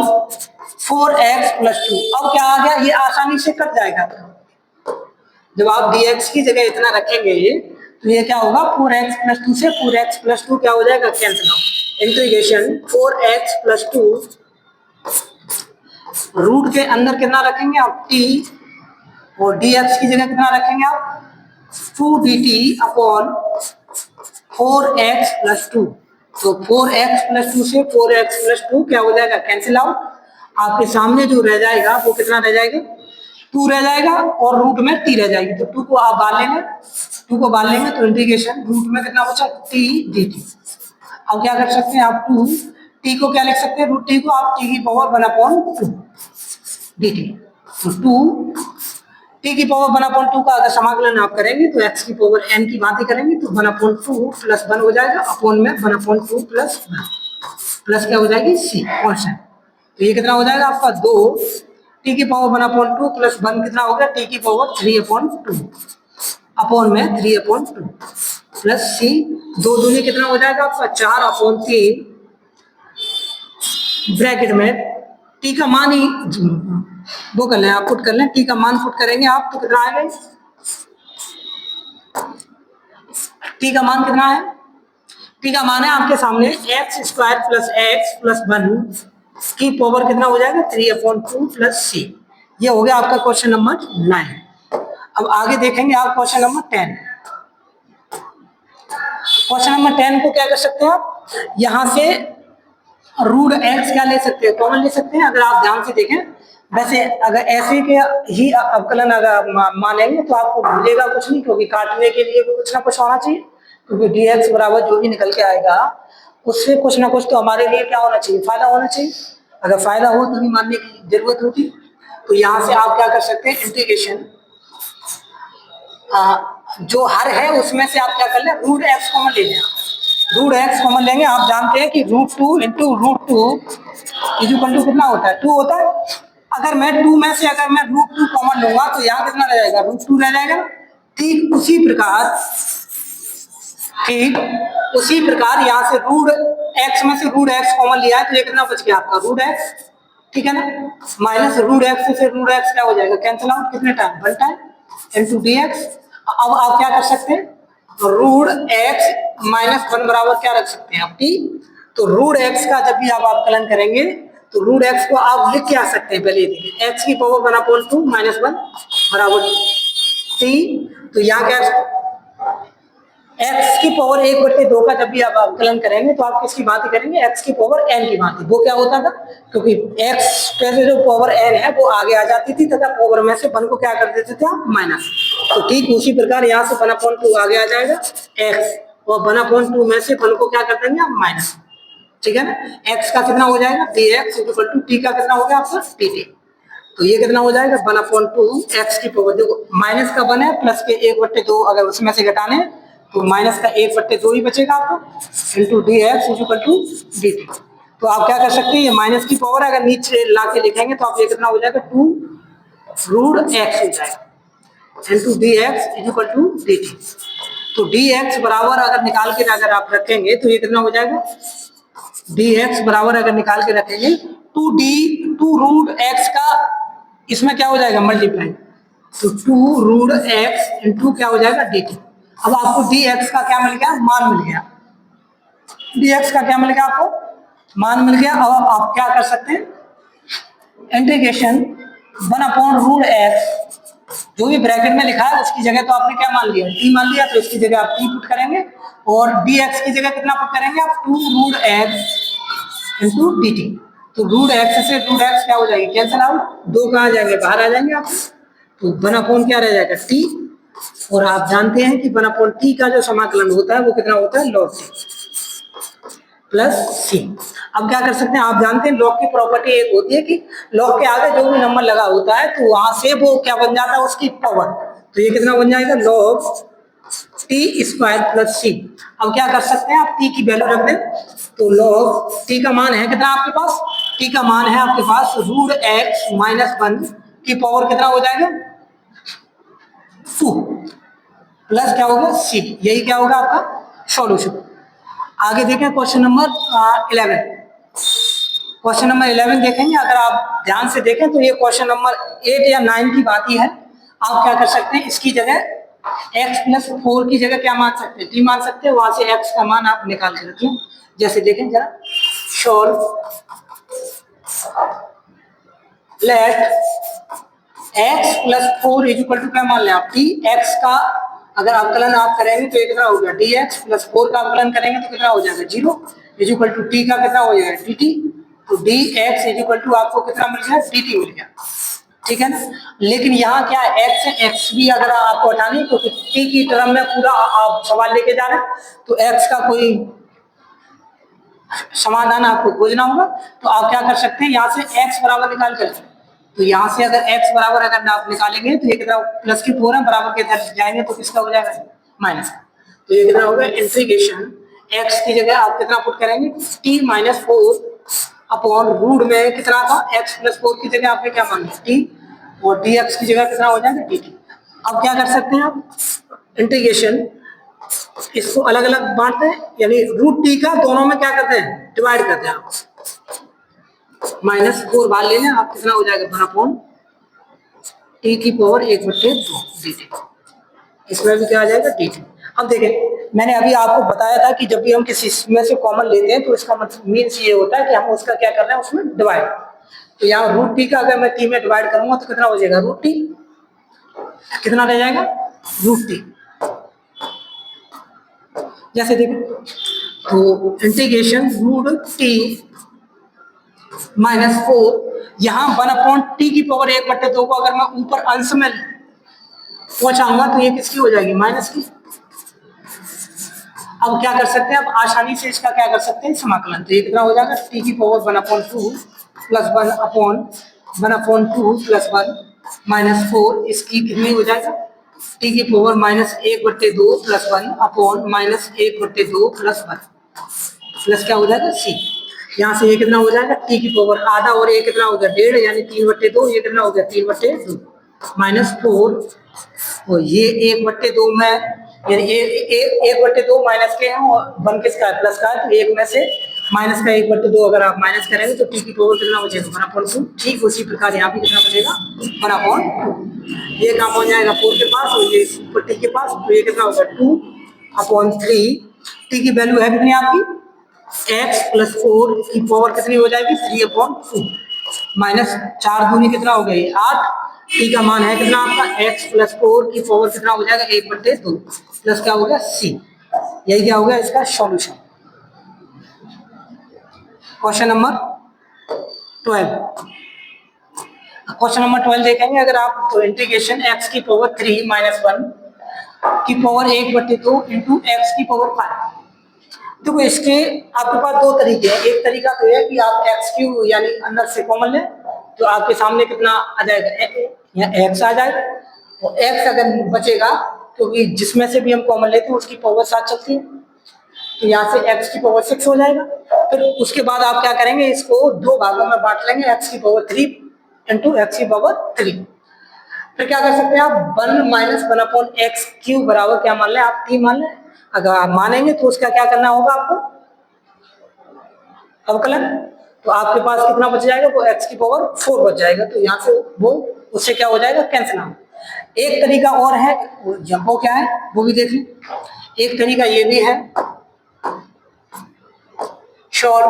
4x प्लस 2। अब क्या आ गया, ये आसानी से कट जाएगा। जब आप dx की जगह इतना रखेंगे तो ये क्या होगा 4x प्लस 2 से 4x प्लस 2 क्या हो जाएगा cancel out. Integration 4x plus 2 root के अंदर कितना रखेंगे आप t, और dx की जगह कितना रखेंगे आप 2 dt अपॉन 4x प्लस 2। तो 4x प्लस 2 से 4x प्लस 2 क्या हो जाएगा कैंसिल आउट। आपके सामने जो रह जाएगा वो कितना रह जाएगा 2 रह जाएगा और रूट में t रह जाएगी। तो 2 को आप बाहर लेंगे, 2 को बाहर लेंगे तो इंटीग्रेशन रूट में कितना बचा t dt। अब क्या कर सकते हैं आप 2 t को क्या लिख सकते हैं रूट t को आप t की पावर 1/2 dt। तो 2 t की पावर 1/2 का अगर समाकलन आप करेंगे तो x की पावर n की बात ही करेंगे तो 1/2 प्लस 1 हो जाएगा अपॉन में 1/2 प्लस 1 प्लस क्या हो जाएगी c कॉन्स्टेंट। तो ये कितना हो जाएगा आपका 2 t की पावर 1/2 प्लस 1 कितना हो गया t की पावर 3/2 अपॉन में 3/2 प्लस c। 2 दूनी कितना हो जाएगा आपका 4/3 ब्रैकेट में टी का मान ही वो कर लें, आप पुट कर लें, टी का मान पुट करेंगे आप तो कितना आएगा, टी का मान कितना है, टी का मान है आपके सामने x square plus x plus 1 की पावर कितना हो जाएगा 3/2 प्लस सी। ये हो गया आपका क्वेश्चन नंबर 9। अब आगे देखेंगे आप क्वेश्चन नंबर 10। क्वेश्चन नंबर 10 को क्या कर सकते हैं आप, यहां से रूट एक्स क्या ले सकते हैं, कॉमन ले सकते हैं। अगर आप ध्यान से देखें, वैसे अगर ऐसे के ही अवकलन अगर मानेंगे तो आपको भूलेगा कुछ नहीं, क्योंकि काटने के लिए कुछ ना कुछ होना चाहिए, क्योंकि dx बराबर जो भी निकल के आएगा उससे कुछ ना कुछ तो हमारे लिए क्या होना चाहिए, फायदा होना चाहिए। अगर फायदा हो तभी मानने की जरूरत होती। तो यहाँ से आप क्या कर सकते हैं, इंटीग्रेशन जो हर है उसमें से आप क्या कर लें, रूट एक्स कॉमन ले लें। रूट एक्स कॉमन लेंगे, आप जानते हैं कि √2 इंटू √2 इक्वल टू कितना होता है, 2 होता है। अगर मैं 2 में से अगर मैं √2 कॉमन लूंगा तो यहाँ कितना रह जाएगा, √2 रह जाएगा। ठीक उसी प्रकार यहाँ से रूट एक्स में से रूट एक्स कॉमन लिया है तो ये कितना बच गया आपका, रूट एक्स, ठीक है ना, माइनस रूट एक्स से रूट एक्स क्या हो जाएगा, कैंसिल आउट, कितने टाइम, 1 टाइम इंटू dx। अब आप क्या कर सकते हैं, रूट एक्स माइनस 1 बराबर क्या रख सकते हैं आप, टी। तो रूट एक्स का जब भी आप अवकलन करेंगे तो रूट एक्स को आप लिख के आ सकते हैं, पहले देखिए एक्स की पावर 1/2 माइनस 1 बराबर टी। तो यहाँ क्या, x की पावर 1/2 का जब भी आप अवकलन करेंगे तो आप किसकी बात करेंगे, x की पावर n की बात। वो क्या होता था, क्योंकि x पे से जो पावर n है वो आगे आ जाती थी तथा पावर में से 1 को क्या कर देते थे आप, माइनस। तो ठीक उसी प्रकार यहाँ से 1/2 आगे आ जाएगा x, और 1/2 में से 1 को क्या कर देंगे आप, माइनस, ठीक है ना। x का कितना हो जाएगा, dx इक्वल टू t का कितना हो गया आपका, dt। तो ये कितना हो जाएगा 1/2 x की पावर, देखो माइनस का 1 है प्लस के 1/2 अगर उसमें से घटाने तो माइनस का 1/2 ही बचेगा आपको, into dx equal to dt। तो आप क्या कर सकते हैं, ये माइनस की पावर अगर नीचे ला के लिखेंगे तो आप ये कितना हो जाएगा, 2 रूट एक्स हो जाएगा into dx equal to dt। तो dx बराबर अगर निकाल के अगर आप रखेंगे तो ये कितना हो जाएगा, dx बराबर अगर निकाल के रखेंगे 2 रूट एक्स का इसमें क्या हो जाएगा, मल्टीप्लाई, तो 2 रूट एक्स इंटू क्या हो जाएगा, dt। अब आपको dx का क्या मिल गया, मान मिल गया, dx का क्या मिल गया आपको, मान मिल गया। अब आप क्या कर सकते हैं, इंटीग्रेशन 1/√x जो भी ब्रैकेट में लिखा है उसकी जगह तो आपने क्या मान लिया, t मान लिया, तो इसकी जगह आप t पुट करेंगे और dx की जगह कितना पुट करेंगे आप, 2 रूट एक्स इंटू dt। तो रूट एक्स से रूट एक्स क्या हो जाएगी, कैंसिल आउट, 2 कहाँ जाएंगे, बाहर आ जाएंगे आप। तो 1/, क्या रह जाएगा, t। और आप जानते हैं कि 1/t का जो समाकलन होता है वो कितना होता है, log t प्लस सी। अब क्या कर सकते हैं, आप जानते हैं लॉग की प्रॉपर्टी एक होती है कि लॉग के आगे जो भी नंबर लगा होता है तो वहां से वो क्या बन जाता है, उसकी पावर। तो ये कितना बन जाएगा, log t² प्लस सी। अब क्या कर सकते हैं आप, t की वैल्यू रख दें, तो log t का मान है कितना आपके पास, t का मान है आपके पास रूट एक्स माइनस 1 की पावर कितना हो जाएगा, 2 प्लस क्या होगा सी। यही क्या होगा आपका सॉल्यूशन। आगे देखें क्वेश्चन नंबर 11। क्वेश्चन नंबर 11 देखेंगे, अगर आप ध्यान से देखें तो ये क्वेश्चन नंबर 8 या 9 की बात ही है। आप क्या कर सकते हैं, इसकी जगह x+4 की जगह क्या मान सकते हैं, t मान सकते हैं, वहां से x का मान आप निकाल के रखें। जैसे देखें जरा, solve late x+4 equal to क्या मान लें आप, t। x का अगर अवकलन आप करेंगे तो कितना हो गया, dx+4 का अवकलन करेंगे तो कितना हो जाएगा, 0 इक्वल टू t का कितना हो जाएगा, dt। तो dx इक्वल टू आपको कितना मिल गया, dt मिल गया, ठीक है ना। लेकिन यहाँ क्या x से x भी अगर आपको हटानी तो t की टर्म में पूरा आप सवाल लेके जा रहे हैं तो x का कोई समाधान आपको खोजना होगा। तो आप क्या कर सकते हैं, यहाँ से x बराबर निकाल कर, तो यहाँ से अगर x बराबर अगर आप निकालेंगे तो ये कितना प्लस की 4 है, बराबर के इधर जाएंगे तो किसका हो जाएगा, माइनस। तो ये कितना होगा, इंटीग्रेशन x की जगह आप कितना पुट करेंगे, t-4 अपॉन रूट में कितना था, x+4 की जगह आपने क्या मान लिया, t, और dx की जगह कितना हो जाएगा, dt। अब क्या कर सकते हैं आप, इंटीग्रेशन इसको अलग अलग बांटते हैं, यानी √t का दोनों में क्या करते हैं, डिवाइड करते हैं आप। -4 बाहर ले लें आप, कितना हो जाएगा 1/t की पावर 1/2 dt। इसमें भी क्या आ जाएगा dt। अब देखें मैंने अभी आपको बताया था कि जब भी हम किसी में से कॉमन लेते हैं तो इसका मतलब मीन्स ये होता है कि हम उसका क्या कर रहे हैं, उसमें डिवाइड। तो यहाँ √t का अगर मैं t में डिवाइड करूंगा तो कितना हो जाएगा √t, कितना रह जाएगा √t। जैसे देखो तो इंटीग्रेशन √t -4, यहाँ 1/t की पावर 1/2 को अगर मैं ऊपर अंश में पहुंचाऊंगा तो ये किसकी हो जाएगी, माइनस की। अब क्या कर सकते हैं, अब आसानी से इसका क्या कर सकते हैं, समाकलन। तो ये कितना हो जाएगा t की पावर 1/2 प्लस 1/2 प्लस 1 -4, इसकी कितनी हो जाएगा t की पावर -1/2 प्लस 1 -1/2 प्लस 1 प्लस क्या हो जाएगा c। यहाँ से ये कितना हो जाएगा t की पावर आधा और ये कितना हो गया 1.5 यानी 3/2, ये कितना हो गया 3/2 -4 और ये 1/2 में यानी 1/2 माइनस के हैं और 1 किसका है प्लस का है, तो एक में से माइनस का 1/2 अगर आप माइनस करेंगे तो t की पावर कितना बचेगा 1/2। ठीक उसी प्रकार यहाँ पे कितना बचेगा 1/2। ये कहाँ पहुंच जाएगा 4 के पास और ये ऊपर t के पास, तो ये कितना होगा 2/3। t की वैल्यू है कितनी आपकी x + 4 की पावर कितनी हो जाएगी 3/2 माइनस 4 दूनी कितना हो गया 8। t का मान है कितना आपका x + 4 की पावर कितना हो जाएगा 1/2 प्लस क्या हो गया c। यही क्या हो गया इसका solution. Question number 12, question number 12 देखेंगे अगर आप तो इंटीग्रेशन x की पावर 3 - 1 की पावर 1/2 इंटू x की पावर 5। देखो इसके आपके पास दो तरीके हैं, एक तरीका तो है कि आप x³ यानी अंदर से कॉमन लें तो आपके सामने कितना आ जाएगा यहाँ x आ जाएगा और x अगर बचेगा क्योंकि जिसमें से भी हम कॉमन लेते हैं उसकी पावर 7 चलती है तो यहाँ से x की पावर 6 हो जाएगा। फिर उसके बाद आप क्या करेंगे इसको दो भागों में बांट लेंगे x की पावर 3 इंटू x की पावर 3। फिर क्या कर सकते हैं आप 1 - 1/x³ बराबर क्या मान लें आप t मान लें। अगर आप मानेंगे तो उसका क्या करना होगा आपको अवकलन, तो आपके पास कितना बच जाएगा वो x की पावर 4 बच जाएगा, तो यहाँ से वो उससे क्या हो जाएगा कैंसिल आउट। एक तरीका और है वो क्या है वो भी देख लें। एक तरीका ये भी है शॉर्ट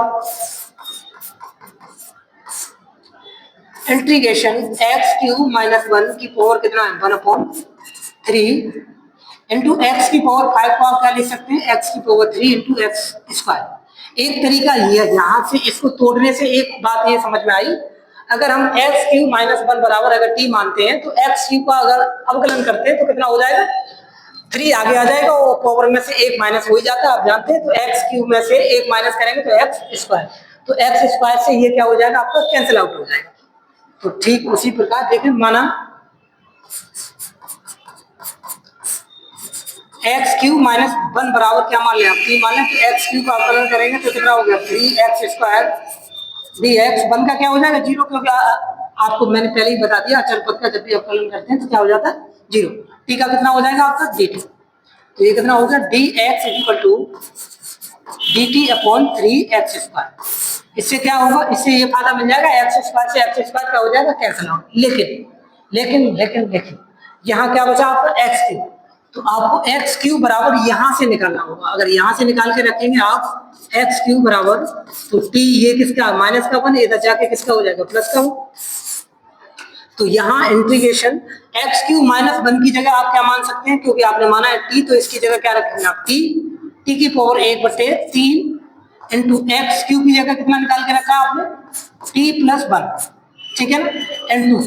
इंटीग्रेशन x³ - 1 की पावर कितना है 1/3 इंटू एक्स की पावर 5 को आप क्या लिख सकते हैं x की पावर 3 इंटू x²। एक तरीका ये है, यहाँ से इसको तोड़ने से एक बात ये समझ में आई, अगर हम x³ - 1 बराबर अगर t मानते हैं तो x³ का अगर अवकलन करते हैं तो कितना हो जाएगा 3 आगे आ जाएगा और पावर में से एक माइनस हो ही जाता है आप जानते हैं, तो x³ में से एक माइनस करेंगे तो x², तो x² से ये क्या हो जाएगा आपका कैंसिल आउट हो जाएगा। तो ठीक उसी प्रकार देखिए माना x³ - 1 बराबर क्या मान लें आप 3 मान लें, तो x³ का अवकलन करेंगे तो कितना हो गया 3x² dx। 1 का क्या हो जाएगा 0 क्योंकि आपको मैंने पहले ही बता दिया अचल पद का जब भी अवकलन करते हैं तो क्या हो जाता है 0। t का कितना हो जाएगा आपका dt, तो ये कितना हो गया dx dt/ 3x²। इससे क्या होगा इससे ये फायदा मिल जाएगा x² से x² क्या हो जाएगा कैंसिल आउट। लेकिन यहाँ क्या बचा आपका x³, तो आपको x³ बराबर यहाँ से निकालना होगा। अगर यहाँ से निकाल के रखेंगे आप x³ बराबर तो t ये किसका माइनस का 1 इधर जाके किसका हो जाएगा प्लस का 1। तो यहाँ इंटीग्रेशन x³ - 1 की जगह आप क्या मान सकते हैं क्योंकि आपने माना है t, तो इसकी जगह क्या रखेंगे आप t की पावर 1/3 इंटू x³ की जगह कितना निकाल के रखा है आपने t + 1, ठीक है ना, इंटू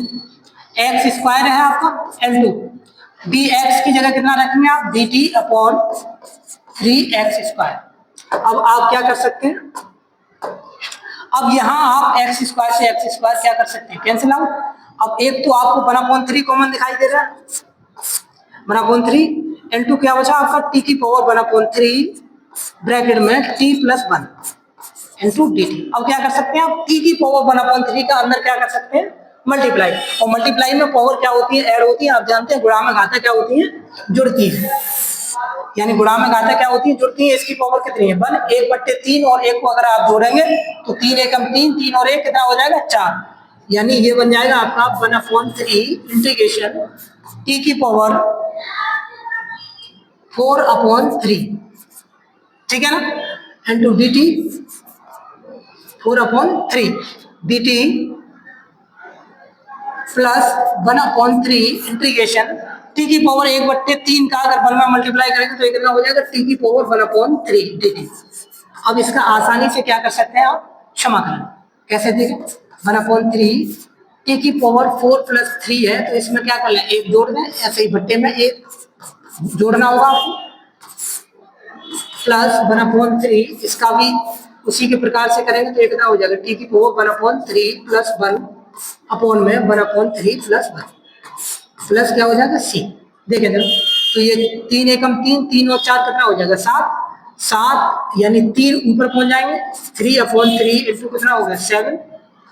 x² है आपका इंटू dx की जगह कितना रखेंगे आप dt/ 3x²। अब आप क्या कर सकते हैं, अब यहाँ आप x² से x² क्या कर सकते हैं कैंसिल आउट। अब एक तो आपको 1/3 कॉमन दिखाई दे रहा है 1/3 इंटू क्या बचा आपका t की पावर 1/3 ब्रैकेट में t + 1 इंटू dt। अब क्या कर सकते हैं आप t की पावर 1/3 का अंदर क्या कर सकते हैं मल्टीप्लाई, और मल्टीप्लाई में पावर क्या होती है ऐड होती है, आप जानते हैं गुणा में घाता क्या होती है जुड़ती है। यानी गुणा में घातें क्या होती है, जुड़ती है, इसकी पावर कितनी है 1, 1/3 और 1 को अगर आप जोड़ेंगे तो 3 एकम 3, 3 और 1 कितना हो जाएगा 4, यानी ये बन जाएगा आपका 1/3 इंटीग्रेशन t की पावर 4/3, ठीक है ना, into dt 4/3 dt plus 1/3 integration t की पावर 1/3 का अगर 1 में मल्टीप्लाई करेंगे तो ये कितना हो जाएगा t की पावर 1/3 dt। अब इसका आसानी से क्या कर सकते हैं आप, क्षमाकलन कैसे देखें, 1/3 t की पावर 4 + 3 है तो इसमें क्या कर लें, एक जोड़ दें, ऐसे ही भट्टे में एक जोड़ना होगा आपको, प्लस 1/3 इसका भी उसी के प्रकार से करेंगे तो ये कितना हो जाएगा t की पावर 1/3 प्लस 1 अपॉन में 1/3 प्लस 1 प्लस क्या हो जाएगा c, देखें जरा, तो ये 3 एकम 3, 3 और 4 कितना हो जाएगा 7, 7 यानी 3 ऊपर पहुंच जाएंगे, 3/3 इंटू कितना हो गया 7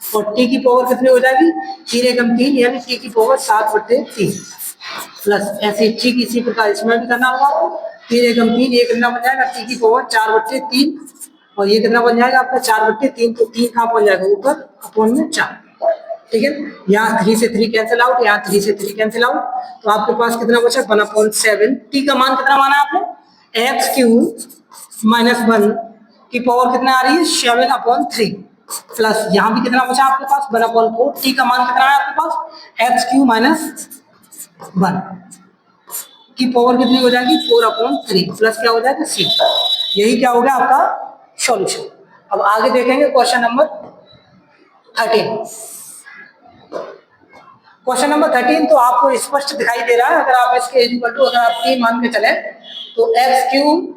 और t की पावर कितनी हो जाएगी 3 एकम 3 यानी t की पावर 7/3 प्लस ऐसे ठीक इसी प्रकार इसमें भी करना होगा आपको, 3 एकम 3 ये कितना बन जाएगा t की पावर 4/3 और ये कितना बन जाएगा आपका 4/3, तो 3 कहाँ पहुंच जाएगा ऊपर अपॉन में 4, ठीक है, यहाँ 3 से 3 कैंसिल आउट, यहाँ 3 से 3 कैंसिल आउट, तो आपके पास कितना बचा 1/7, t का मान कितना माना आपने x³ - 1 की पावर कितना आ रही है 7/3 प्लस यहाँ भी कितना बचा आपके पास 1/4, t का मान कितना है आपके पास x³ - 1 की पावर कितनी हो जाएगी 4/3 प्लस क्या हो जाएगा c, यही क्या हो गया आपका सॉल्यूशन। अब आगे देखेंगे क्वेश्चन नंबर 13। क्वेश्चन नंबर 13 तो आपको स्पष्ट दिखाई दे रहा है, अगर आप इसके अगर आप t मान के चले तो x³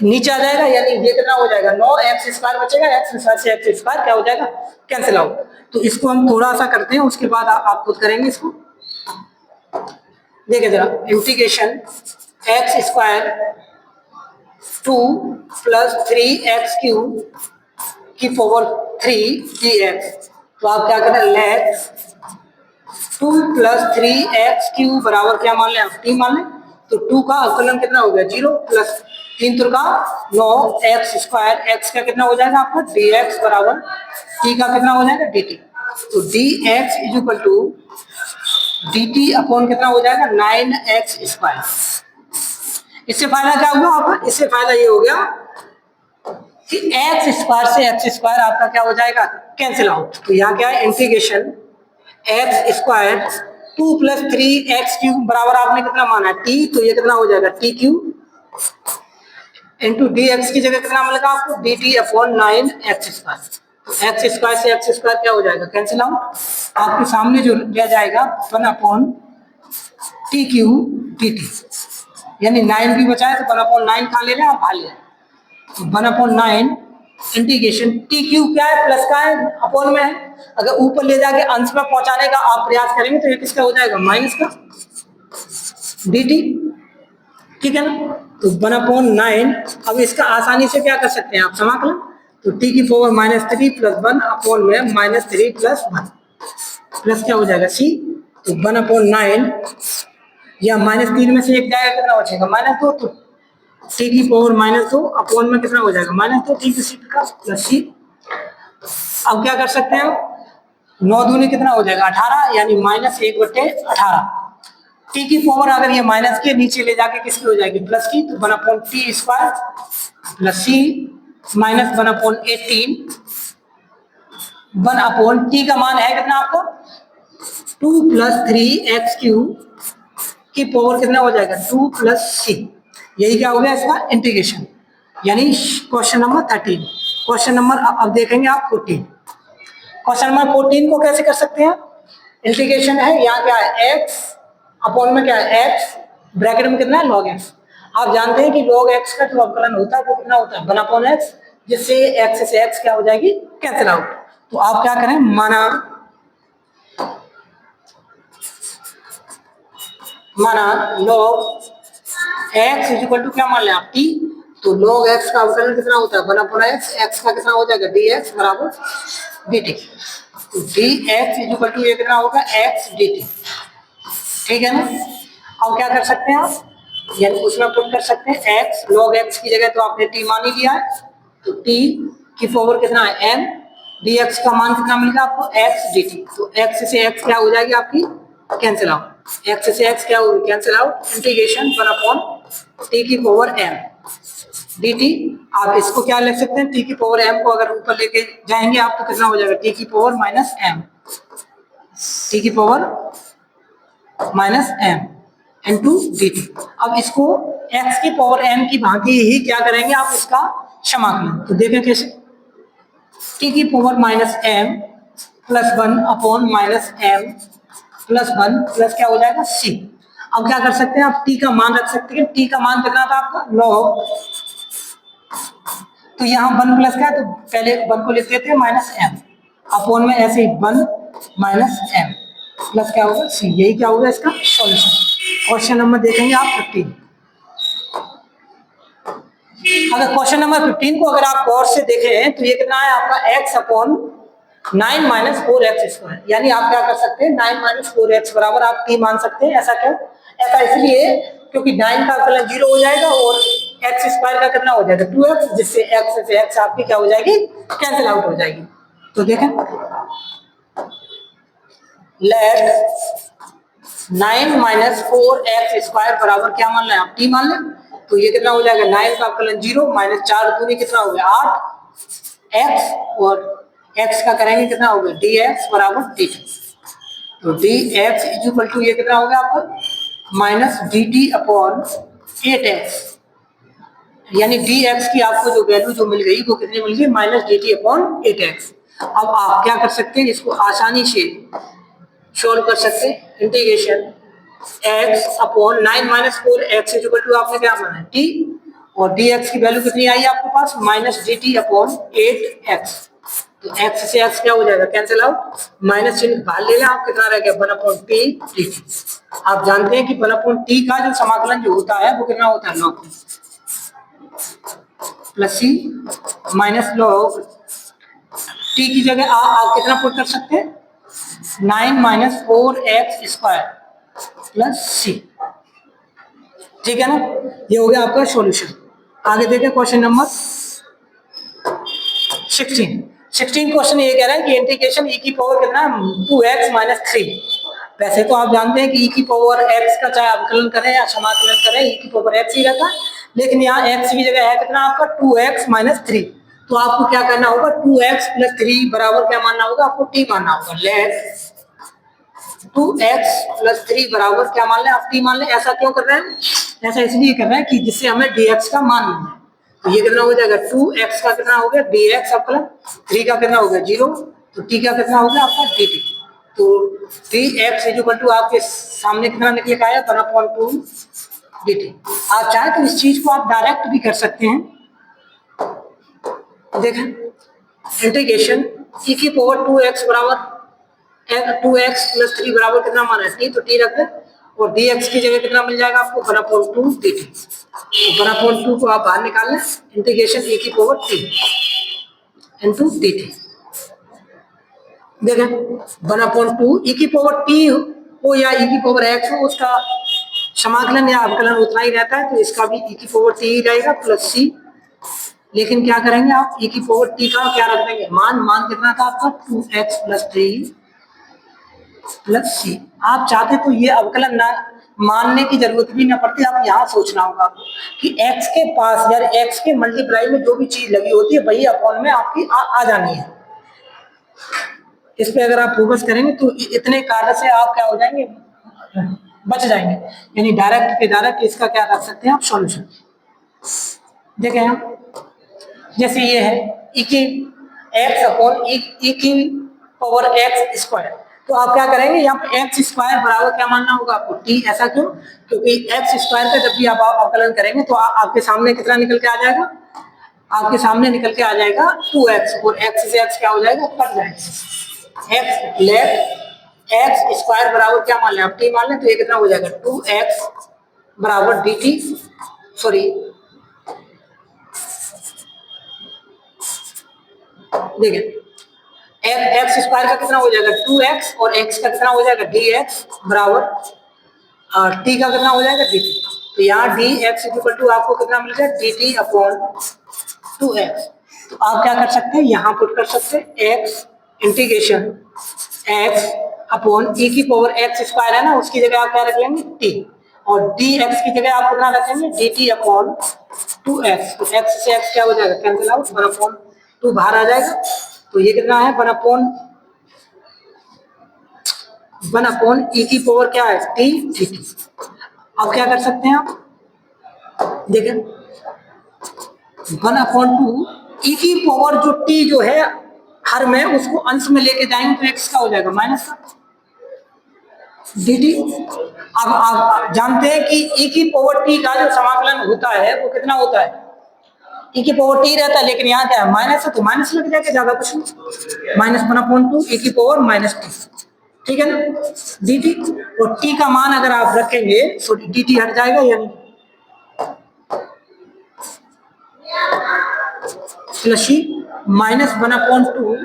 नीचे आ जाएगा, यानी ये कितना हो जाएगा 9x² बचेगा, x² से x² क्या हो जाएगा कैंसिल आउट, तो इसको हम थोड़ा सा करते हैं उसके बाद आप खुद करेंगे इसको, देखिए जरा, इंटीग्रेशन x² 2 + 3x³ की पावर 3 dx, तो आप क्या करें लेट 2 + 3x³ बराबर क्या मान लें आप t मान लें, तो 2 का अवकलन कितना हो गया 0 प्लस 3 का 9x², x का कितना हो जाएगा आपका dx बराबर t का कितना हो जाएगा dt, तो dx = dt अपॉन कितना हो जाएगा 9x²। इससे फायदा क्या हुआ आपका, इससे फायदा ये हो गया कि x² से x² आपका क्या हो जाएगा कैंसिल आउट, तो यहाँ क्या है इंटीग्रेशन x² 2 + 3x³ बराबर आपने कितना माना t, तो ये कितना हो जाएगा t³ इंटू dx की जगह कितना मिलेगा आपको dt/9x², तो x² से x² क्या हो जाएगा कैंसिल आउट, आपके सामने जो रह जाएगा 1/t³ dt, यानी 9 भी बचा है तो 1/9 कहाँ ले लें आप बाहर ले, तो 1/9 इंटीग्रेशन t³ क्या है प्लस का है अपॉन में है, अगर ऊपर ले जाके अंश में पहुंचाने का आप प्रयास करेंगे तो ये किसका हो जाएगा माइनस का dt, ठीक है ना, तो 1/9। अब इसका आसानी से क्या कर सकते हैं आप समाकलन, तो t की पावर -3 + 1 अपॉन में -3 + 1 प्लस क्या हो जाएगा c, तो 1/9 या -3 में से एक जाएगा कितना बचेगा -2, तो t की पावर -2 अपॉन में कितना हो जाएगा -2 t की सीट का प्लस c। अब क्या कर सकते हैं 9 दूनी कितना हो जाएगा 18, यानी -1/18, t की पावर अगर ये माइनस के नीचे ले जाके किसकी हो जाएगी प्लस की, तो 1/t² plus c minus 1/18 1/t का मान है कितना आपको 2 + 3x³ की पावर कितना हो जाएगा 2 + c, यही क्या हो गया इसका इंटीग्रेशन, यानी क्वेश्चन नंबर 13। क्वेश्चन नंबर अब देखेंगे आप 14। क्वेश्चन नंबर 14 को कैसे कर सकते हैं, इंटीग्रेशन है, यहाँ क्या है x अपॉन में क्या है x ब्रैकेट में कितना है log x, आप जानते हैं कि log x का जो अवकलन होता है वो कितना होता है 1/x, जिससे x से x क्या हो जाएगी कैंसिल आउट, तो आप क्या करें माना log x = क्या मान लें आप t, तो log x का अवकलन कितना होता है 1/x, x का कितना हो जाएगा dx बराबर dt, तो dx = ये कितना होगा x dt, ठीक है ना। अब क्या कर सकते हैं आप यानी उसमें पुट कर सकते हैं x, log x की जगह तो आपने t मान ही लिया है, तो t की पावर कितना है m, dx का मान कितना मिल गया आपको x dt, तो x से x क्या हो जाएगी आपकी कैंसिल आउट, x से x क्या होगी कैंसिल आउट, इंटीग्रेशन 1 t की पावर m dt। आप इसको क्या लिख सकते हैं, t की पावर m को अगर ऊपर लेके जाएंगे आप तो कितना हो जाएगा t की पावर माइनस m, t की power minus m into D T. अब इसको x की पावर m की भांति ही क्या करेंगे आप इसका समाकलन, तो देखें कैसे, t की power minus m plus 1 upon minus m plus 1 plus क्या हो जाएगा c। अब क्या कर सकते हैं आप t का मान रख सकते हैं, t का मान कितना था आपका log, तो यहाँ 1 प्लस क्या है तो पहले 1 को लिख देते हैं माइनस m अपॉन में ऐसे ही 1 माइनस m प्लस क्या होगा c, यही क्या होगा इसका सॉल्यूशन। क्वेश्चन नंबर देखेंगे आप 15। अगर क्वेश्चन नंबर 15 को अगर आप गौर से देखें तो ये कितना है आपका x upon 9 minus 4x square, यानी आप क्या कर सकते हैं 9 माइनस 4x बराबर आप t मान सकते हैं। ऐसा क्यों, ऐसा इसलिए क्योंकि 9 का अवकलन 0 हो जाएगा और x स्क्वायर का कितना हो जाएगा 2x, जिससे x से x आपकी क्या हो जाएगी कैंसिल आउट हो जाएगी। तो देखें लेट 9 माइनस 4x स्क्वायर बराबर क्या मान लें आप t मान लें, तो ये कितना हो जाएगा 9 का अवकलन 0 माइनस 4 दूनी कितना हो गया 8x और x का करेंगे कितना हो गया dx बराबर dt, तो dx इज इक्वल टू ये कितना हो गया आपका माइनस dt अपॉन 8x, यानी dx की आपको जो वैल्यू जो मिल गई वो कितनी मिल गई माइनस dt अपॉन 8x। अब आप क्या कर सकते हैं इसको आसानी से सॉल्व कर सकते हैं, integration x upon 9 minus 4x is equal to आपने क्या माना है t, और dx की वैल्यू कितनी आई आपके पास माइनस dt अपॉन 8x, तो x से x क्या हो जाएगा कैंसिल आउट, माइनस चिन्ह बाहर ले लें आप, कितना रह गया 1 अपॉन t dt। आप जानते हैं कि 1 अपॉन t का जो समाकलन जो होता है वो कितना होता है log t plus c minus log t की जगह आप कितना पुट कर सकते हैं 9 minus 4x square plus c, ठीक है ना, ये हो गया आपका सॉल्यूशन। आगे देखें क्वेश्चन नंबर 16 क्वेश्चन ये कह रहा है कि इंटीग्रेशन e की पावर कितना है 2x माइनस 3। वैसे तो आप जानते हैं कि e की पावर x का चाहे अवकलन करें या समाकलन करें e की पावर x ही रहता है, लेकिन यहाँ x की जगह है कितना आपका 2x माइनस 3, तो आपको क्या करना होगा 2x प्लस 3 बराबर क्या मानना होगा आपको t मानना होगा, लेट 2x प्लस 3 बराबर क्या मान लें आप t मान लें। ऐसा क्यों कर रहे हैं, ऐसा इसलिए कर रहे हैं कि जिससे हमें dx का मान मिलना है, तो ये कितना हो जाएगा 2x का कितना हो गया dx अवकलन 3 का कितना हो गया 0, तो t का कितना हो गया आपका dt, तो dx इज इक्वल टू आपके सामने कितना निकल के आया 1/2 dt। आप चाहे तो इस चीज को आप डायरेक्ट भी कर सकते हैं, देखें इंटीग्रेशन e की पावर 2x बराबर 2x प्लस 3 बराबर कितना माना है t, तो t रख दें और dx की जगह कितना मिल जाएगा आपको 1/2 dt, तो 1/2 को आप बाहर निकाल लें, इंटीग्रेशन e की पावर t इंटू dt, देखें 1/2 e की पावर t हो या e की पावर x हो उसका समाकलन या अवकलन उतना ही रहता है, तो इसका भी e की पावर t ही रहेगा प्लस c, लेकिन क्या करेंगे आप e की पावर t का क्या रख देंगे मान कितना था आपका 2x प्लस 3 प्लस सी। आप चाहते तो ये अवकलन ना मानने की जरूरत भी ना पड़ती, आप यहाँ सोचना होगा कि x के पास यार x के मल्टीप्लाई में जो भी चीज लगी होती है वही अपॉन में आपकी आ जानी है। इस पे अगर आप फोकस करेंगे तो इतने कार्य से आप क्या हो जाएंगे बच जाएंगे, यानी डायरेक्ट के डायरेक्ट इसका क्या रख सकते हैं आप सॉल्यूशन। देखें हम जैसे ये है e की x अपॉन e की पावर x स्क्वायर, तो आप क्या करेंगे यहाँ पे एक्स स्क्वायर बराबर क्या मानना होगा आपको t, ऐसा क्यों क्योंकि एक्स स्क्वायर का जब भी आप अवकलन करेंगे तो आपके सामने कितना निकल के आ जाएगा, आपके सामने निकल के आ जाएगा 2x और x से x क्या हो जाएगा कट जाएगा, x लेट एक्स स्क्वायर बराबर क्या मान लें आप t मान लें, तो ये कितना हो जाएगा 2x बराबर dt, सॉरी देखिए एक्स स्क्वायर का कितना हो जाएगा 2x और x का कितना हो जाएगा dx बराबर t का कितना हो जाएगा dt। तो यहाँ डी एक्स इक्वल टू आपको कितना मिल गया, डी टी अपॉन 2x। तो आप क्या कर सकते हैं, यहाँ पुट कर सकते हैं x integration x upon e की पावर x स्क्वायर है ना, उसकी जगह आप क्या रख लेंगे t, और dx की जगह आप कितना रखेंगे dt अपॉन 2x। तो x से x क्या हो जाएगा, कैंसिल आउट, 1/2 बाहर आ जाएगा। तो ये कितना है 1/1 e की पावर क्या है t dt। अब क्या कर सकते हैं आप देखें 1/2 e की पावर जो t जो है हर में उसको अंश में लेके जाएंगे तो x का हो जाएगा माइनस का dt। अब आप जानते हैं कि e की पावर t का जो समाकलन होता है वो कितना होता है, e की पावर t रहता है, लेकिन यहाँ क्या है माइनस है, तो माइनस लग जाएगा, ज्यादा कुछ नहीं, -1/2 e की पावर -t, ठीक है ना dt। और t का मान अगर आप रखेंगे तो dt हट जाएगा, यानी प्लस -1/2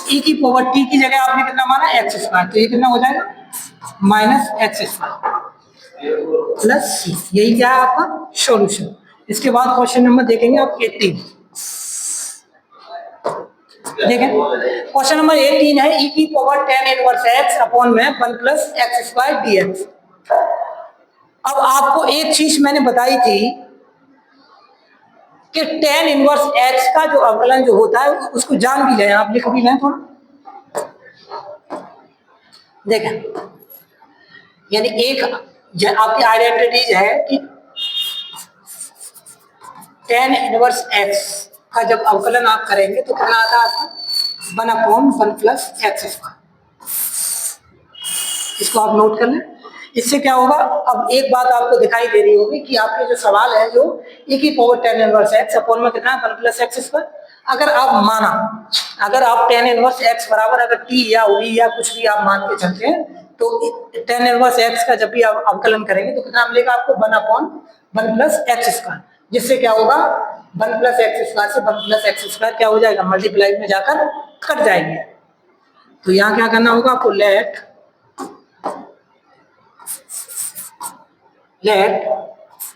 e की पावर t की जगह आपने कितना माना x स्क्वायर, तो ये कितना हो जाएगा -x² प्लस c। यही क्या है आपका सॉल्यूशन। इसके बाद क्वेश्चन नंबर देखेंगे आप 18। देखें क्वेश्चन नंबर 18 है e की power tan inverse x upon में 1 प्लस x स्क्वायर dx। अब आपको एक चीज मैंने बताई थी कि tan इनवर्स x का जो अवकलन जो होता है उसको जान भी लें, आप लिख भी लें थोड़ा। देखें यानी एक आपकी आइडेंटिटीज है कि tan इनवर्स x का जब अवकलन आप करेंगे तो कितना आता है आपका 1/1 प्लस x स्क्वायर। इसको आप नोट कर लें। इससे क्या होगा, अब एक बात आपको दिखाई दे रही होगी कि आपके जो सवाल है जो e की power tan inverse x upon में कितना 1 प्लस x स्क्वायर, अगर आप माना, अगर आप tan इनवर्स x बराबर अगर t या y या कुछ भी आप मान के चलते हैं तो tan इनवर्स x का जब भी आप अवकलन करेंगे तो कितना मिलेगा आपको 1/1 प्लस x स्क्वायर, जिससे क्या होगा 1 प्लस x स्क्वायर से 1 प्लस x स्क्वायर क्या हो जाएगा मल्टीप्लाई में जाकर कट जाएंगे। तो यहाँ क्या करना होगा आपको, लेट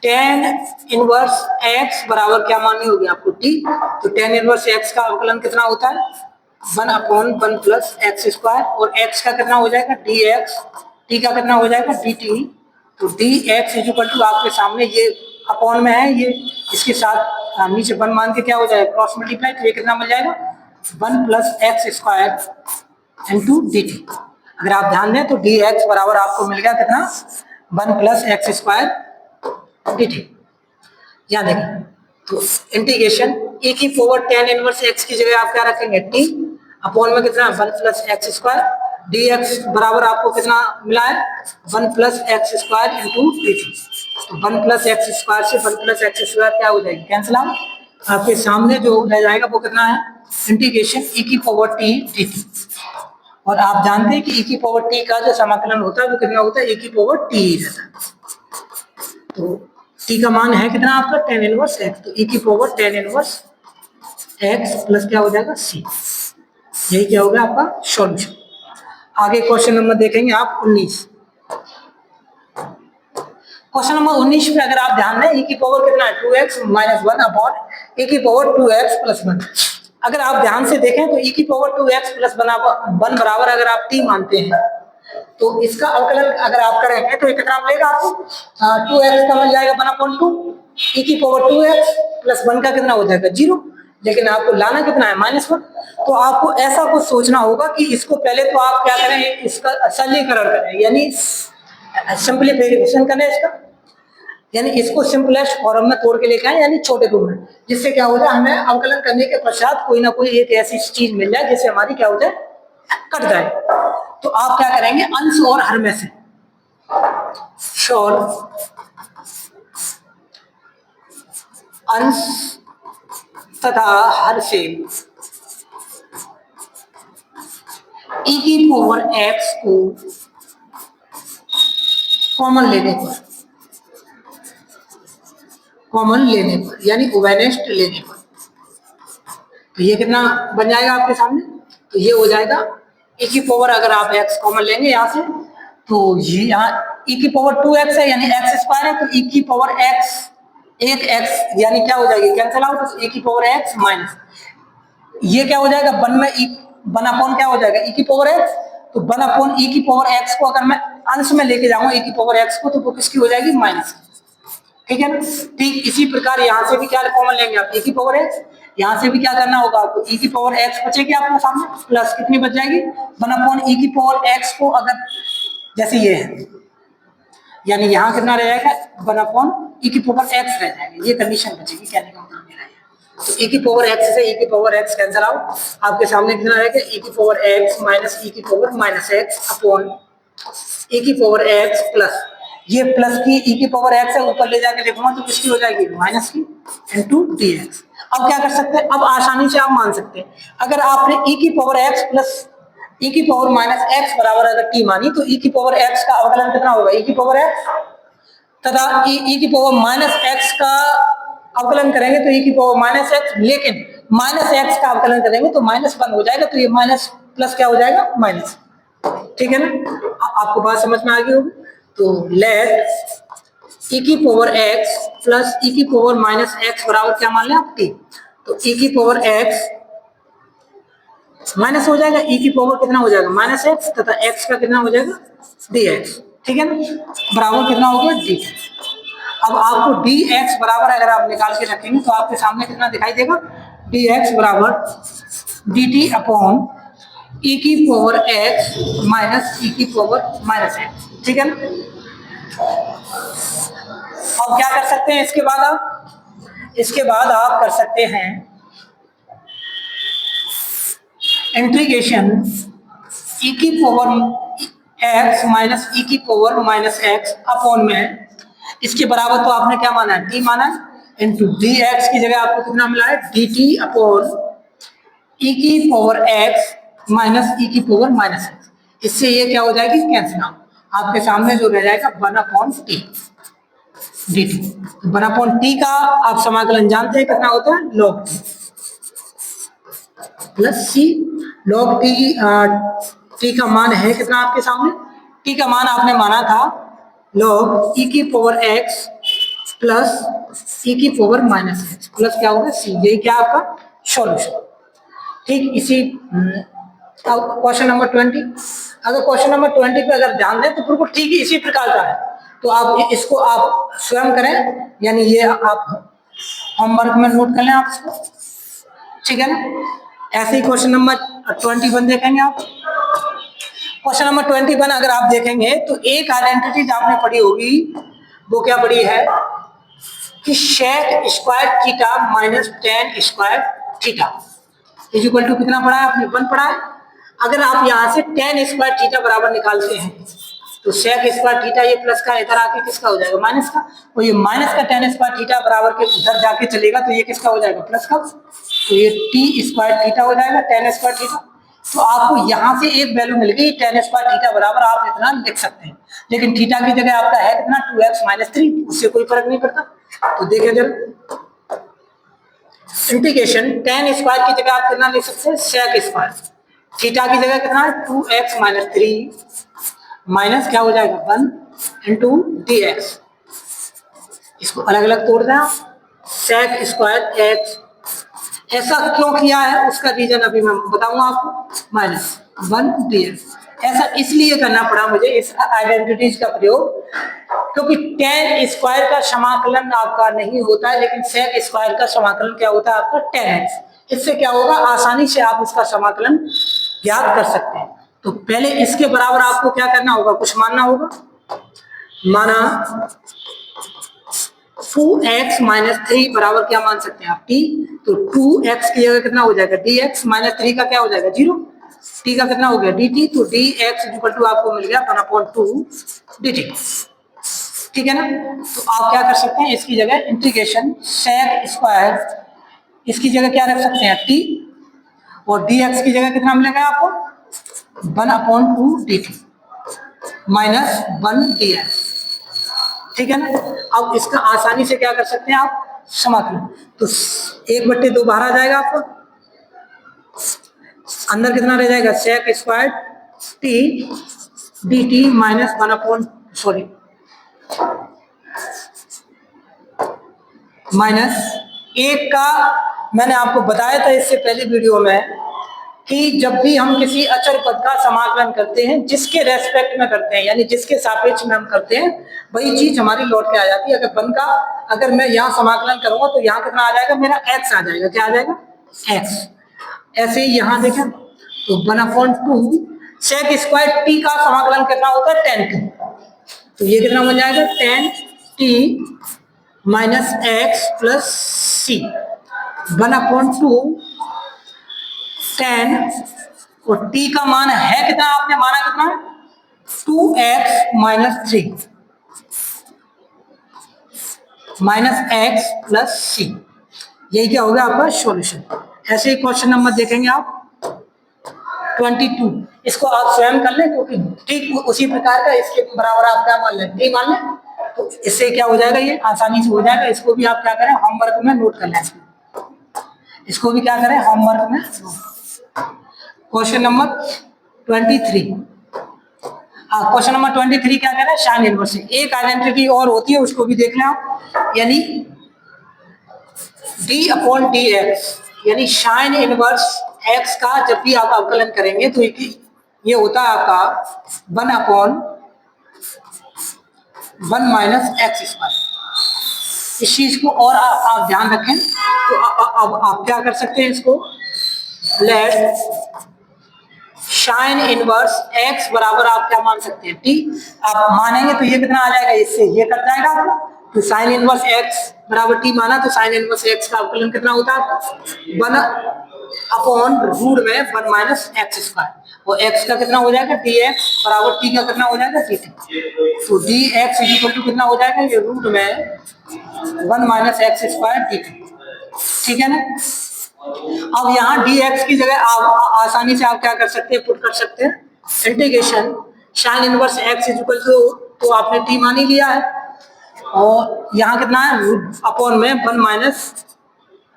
tan इनवर्स x बराबर क्या माननी होगी आपको t। तो tan इनवर्स x का अवकलन कितना होता है 1/1 प्लस x स्क्वायर, और x का कितना हो जाएगा dx, t का कितना हो जाएगा dt। तो dx इक्वल टू आपके सामने ये अपॉन में है, ये इसके साथ नीचे 1 मान के क्या हो जाएगा क्रॉस मल्टीप्लाई, तो ये कितना मिल जाएगा 1 plus x square into dt। अगर आप ध्यान दें तो dx बराबर आपको मिल गया कितना 1 प्लस x स्क्वायर dt। यहाँ देखें तो इंटीग्रेशन e की पावर tan इनवर्स x की जगह आप क्या रखेंगे t अपॉन में कितना 1 प्लस x स्क्वायर dx बराबर आपको कितना मिला है 1 plus x square into dt। तो 1 प्लस x स्क्वायर से 1 प्लस x स्क्वायर क्या हो जाएगी कैंसिल आउट, आपके सामने जो रह जाएगा वो कितना है इंटीग्रेशन e की पावर t dt। और आप जानते हैं कि e की पावर t का जो समाकलन होता है वो कितना होता है e की पावर t रहता है। तो t का मान है कितना आपका tan इनवर्स x, तो e की power tan inverse x plus क्या हो जाएगा c। यही क्या होगा आपका सॉल्यूशन। आगे क्वेश्चन नंबर देखेंगे आप 19। क्वेश्चन नंबर 19 पे अगर आप ध्यान दें e की पावर कितना है 2x माइनस 1 अपॉन e की पावर 2x प्लस 1। अगर आप ध्यान से देखें तो e की पावर 2x प्लस 1 बराबर अगर आप t मानते हैं तो इसका अवकलन अगर आप करेंगे तो कितना मिलेगा आपको 2x का मिल जाएगा 1/2, e की पावर 2x प्लस 1 का कितना हो जाएगा 0, लेकिन आपको लाना कितना है -1। तो आपको ऐसा कुछ सोचना होगा कि इसको पहले तो आप क्या करें इसका सरलीकरण करें, यानी सिंपलीफिकेशन करें इसका, यानी इसको सिंपलेस्ट फॉर्म में तोड़ के लेके आए यानी छोटे रूप में, जिससे क्या हो जाए हमें अवकलन करने के पश्चात कोई ना कोई एक ऐसी चीज मिल जाए जिससे हमारी क्या हो जाए कट जाए। तो आप क्या करेंगे अंश और हर में से सॉल्व अंश तथा हर से e की पावर x को कॉमन लेने पर यानी उभयनिष्ठ लेने पर तो ये कितना बन जाएगा आपके सामने, तो ये हो जाएगा e की पावर अगर आप x कॉमन लेंगे यहाँ से तो ये यहाँ e की पावर 2x है यानी x स्क्वायर है, तो e की पावर x एक x यानी क्या हो जाएगी कैंसिल आउट, e की पावर x माइनस ये क्या हो जाएगा 1 में वन अपॉन क्या हो जाएगा e की पावर x, तो 1 अपॉन e की पावर x को अगर मैं अंश में लेके जाऊंगा e की पावर x को तो वो किसकी हो जाएगी माइनस, ठीक है ना। ठीक इसी प्रकार यहाँ से भी क्या कॉमन लेंगे आप e की पावर x, यहाँ से भी क्या करना होगा आपको e की पावर x बचेगी आपके सामने प्लस कितनी बच जाएगी 1 अपॉन e की पावर x को अगर जैसे ये है यानी यहाँ कितना रह जाएगा 1 अपॉन e की पावर x रह जाएगा, ये कंडीशन बचेगी कहने का मतलब मेरा है। तो e की पावर x से e की पावर x कैंसिल आउट, आपके सामने कितना रहेगा e की पावर x माइनस e की power minus x upon e की पावर x प्लस ये प्लस की e की पावर x है ऊपर ले जाके लिखूंगा तो किसकी हो जाएगी माइनस की इनटू dx। अब क्या कर सकते हैं, अब आसानी से आप मान सकते हैं अगर आपने e की पावर x प्लस e की पावर माइनस x बराबर अगर t मानी तो e की पावर x का अवकलन कितना होगा e की पावर x तथा e की पावर माइनस x का अवकलन करेंगे तो e की पावर माइनस x, लेकिन माइनस x का अवकलन करेंगे तो माइनस 1 हो जाएगा, तो ये माइनस प्लस क्या हो जाएगा माइनस, ठीक है ना। आपको बात समझ में आ गई होगी। तो लेट e की पावर x प्लस e की पावर माइनस x बराबर क्या मान लें आप t, तो e की पावर x माइनस हो जाएगा e की पावर कितना हो जाएगा माइनस x तथा x का कितना हो जाएगा dx, ठीक है ना, बराबर कितना हो गया dt। अब आपको dx बराबर अगर आप निकाल के रखेंगे तो आपके सामने कितना दिखाई देगा dx बराबर dt अपॉन e की पावर x माइनस e की पावर माइनस x, ठीक है ना। अब क्या कर सकते हैं इसके बाद आप कर सकते हैं इंटीग्रेशन e की पावर x माइनस e की पावर माइनस x अपॉन में इसके बराबर तो आपने क्या माना है t माना है इंटू dx की जगह आपको कितना मिला है dt अपॉन e की पावर x माइनस e की पावर माइनस x, इससे ये क्या हो जाएगी कैंसिल आउट, आपके सामने जो रह जाएगा 1 upon T dt। 1 upon T का आप समाकलन जानते हैं कितना होता है log t प्लस सी, log t का मान है कितना आपके सामने, t का मान आपने माना था log e की पावर x प्लस e की पावर माइनस x प्लस क्या होगा c, यही क्या आपका सॉल्यूशन। ठीक इसी क्वेश्चन नंबर 20, अगर क्वेश्चन नंबर 20 पे अगर ध्यान दें तो बिल्कुल ठीक ही इसी प्रकार का है, तो आप इसको आप स्वयं करें यानी ये आप होमवर्क में नोट कर लें आप इसको, ठीक है ना। ऐसे ही क्वेश्चन नंबर 21 देखेंगे आप। क्वेश्चन नंबर 21 अगर आप देखेंगे तो एक आइडेंटिटीज आपने पढ़ी होगी, वो क्या पढ़ी है कि sec square theta minus tan square theta is equal to कितना पढ़ा है आपने 1 पढ़ा है। अगर आप यहाँ से tan स्क्वायर थीटा बराबर निकालते हैं तो sec स्क्वायर थीटा ये प्लस का इधर आके किसका हो जाएगा माइनस का, और ये माइनस का tan स्क्वायर थीटा बराबर के उधर जाके चलेगा तो ये किसका हो जाएगा प्लस का, तो ये t स्क्वायर थीटा हो जाएगा tan स्क्वायर थीटा। तो आपको यहाँ से एक वैल्यू मिल गई tan स्क्वायर थीटा बराबर आप इतना लिख सकते हैं, लेकिन थीटा की जगह आपका है कितना 2x माइनस 3, उससे कोई फर्क नहीं पड़ता। तो देखिए जरा इंटीग्रेशन tan स्क्वायर की जगह आप कितना लिख सकते हैं sec स्क्वायर थीटा की जगह कितना है 2x माइनस 3 माइनस क्या हो जाएगा 1 इंटू dx, इसको अलग अलग तोड़ दें आप sec स्क्वायर x, ऐसा क्यों किया है उसका रीजन अभी मैं बताऊंगा आपको माइनस 1 dx, ऐसा इसलिए करना पड़ा मुझे इस आइडेंटिटीज का प्रयोग क्योंकि tan स्क्वायर का समाकलन आपका नहीं होता है लेकिन sec स्क्वायर का समाकलन क्या होता है आपका tan x, इससे क्या होगा आसानी से आप उसका समाकलन ज्ञात कर सकते हैं। तो पहले इसके बराबर आपको क्या करना होगा कुछ मानना होगा, माना 2x माइनस 3 बराबर क्या मान सकते हैं आप t, तो 2x की जगह कितना हो जाएगा dx माइनस 3 का क्या हो जाएगा 0, t का कितना हो गया dt, तो dx इक्वल टू आपको मिल गया 1/2 dt, ठीक है ना। तो आप क्या कर सकते हैं इसकी जगह इंटीग्रेशन sec स्क्वायर इसकी जगह क्या रख सकते हैं t, और dx की जगह कितना मिलेगा आपको 1/2 dt माइनस 1 dx, ठीक है ना। अब इसका आसानी से क्या कर सकते हैं आप समाकलन, तो 1/2 बाहर आ जाएगा आपको, अंदर कितना रह जाएगा sec square t dt minus 1/2 sorry minus 1 का मैंने आपको बताया था इससे पहले वीडियो में कि जब भी हम किसी अचर पद का समाकलन करते हैं जिसके रेस्पेक्ट में करते हैं यानी जिसके सापेक्ष में हम करते हैं वही चीज हमारी लौट के आ जाती है। अगर 1 का अगर मैं यहाँ समाकलन करूंगा तो यहाँ कितना आ जाएगा, मेरा x आ जाएगा। क्या आ जाएगा? x। ऐसे ही यहाँ देखें तो 1/2 sec स्क्वायर t का समाकलन कितना होता है, tan t। तो ये कितना बन जाएगा, tan t minus x plus c। 1/2 tan और t का मान है कितना, आपने माना कितना, 2x minus 3 minus x plus c। यही क्या होगा आपका सॉल्यूशन। ऐसे ही क्वेश्चन नंबर देखेंगे आप 22। इसको आप स्वयं कर लें क्योंकि ठीक उसी प्रकार का इसके बराबर आप क्या मान लें, t मान लें, तो इससे क्या हो जाएगा, ये आसानी से हो जाएगा। इसको भी आप क्या करें, होमवर्क में नोट कर लें। इसको भी क्या करें, होमवर्क में। Question number 23। क्वेश्चन नंबर 23 क्या कह रहा है, साइन इनवर्स। एक आइडेंटिटी और होती है, उसको भी देख लें आप, यानी d/dx, यानी साइन इनवर्स x का जब भी आप अवकलन करेंगे तो ये होता है आपका 1/1 माइनस x स्क्वायर। इस चीज को और आप ध्यान रखें तो अब आप क्या कर सकते हैं, इसको लेट साइन इनवर्स x बराबर आप क्या मान सकते हैं, t। आप मानेंगे तो ये कितना आ जाएगा, इससे ये कट जाएगा आपको। तो साइन इनवर्स x बराबर t माना तो साइन इनवर्स x का अवकलन कितना होता है आपका, 1/रूट में 1 माइनस x स्क्वायर। और x का कितना हो जाएगा, dx बराबर t का कितना हो जाएगा, dt। तो dx इक्वल टू कितना हो जाएगा, ये रूट में 1 माइनस x स्क्वायर dt। ठीक है ना। अब यहाँ dx की जगह आप आसानी से आप क्या कर सकते हैं, पुट कर सकते हैं integration sine inverse x equal to, तो आपने t मान ही लिया है, और यहाँ कितना है, रूट अपॉन में 1 माइनस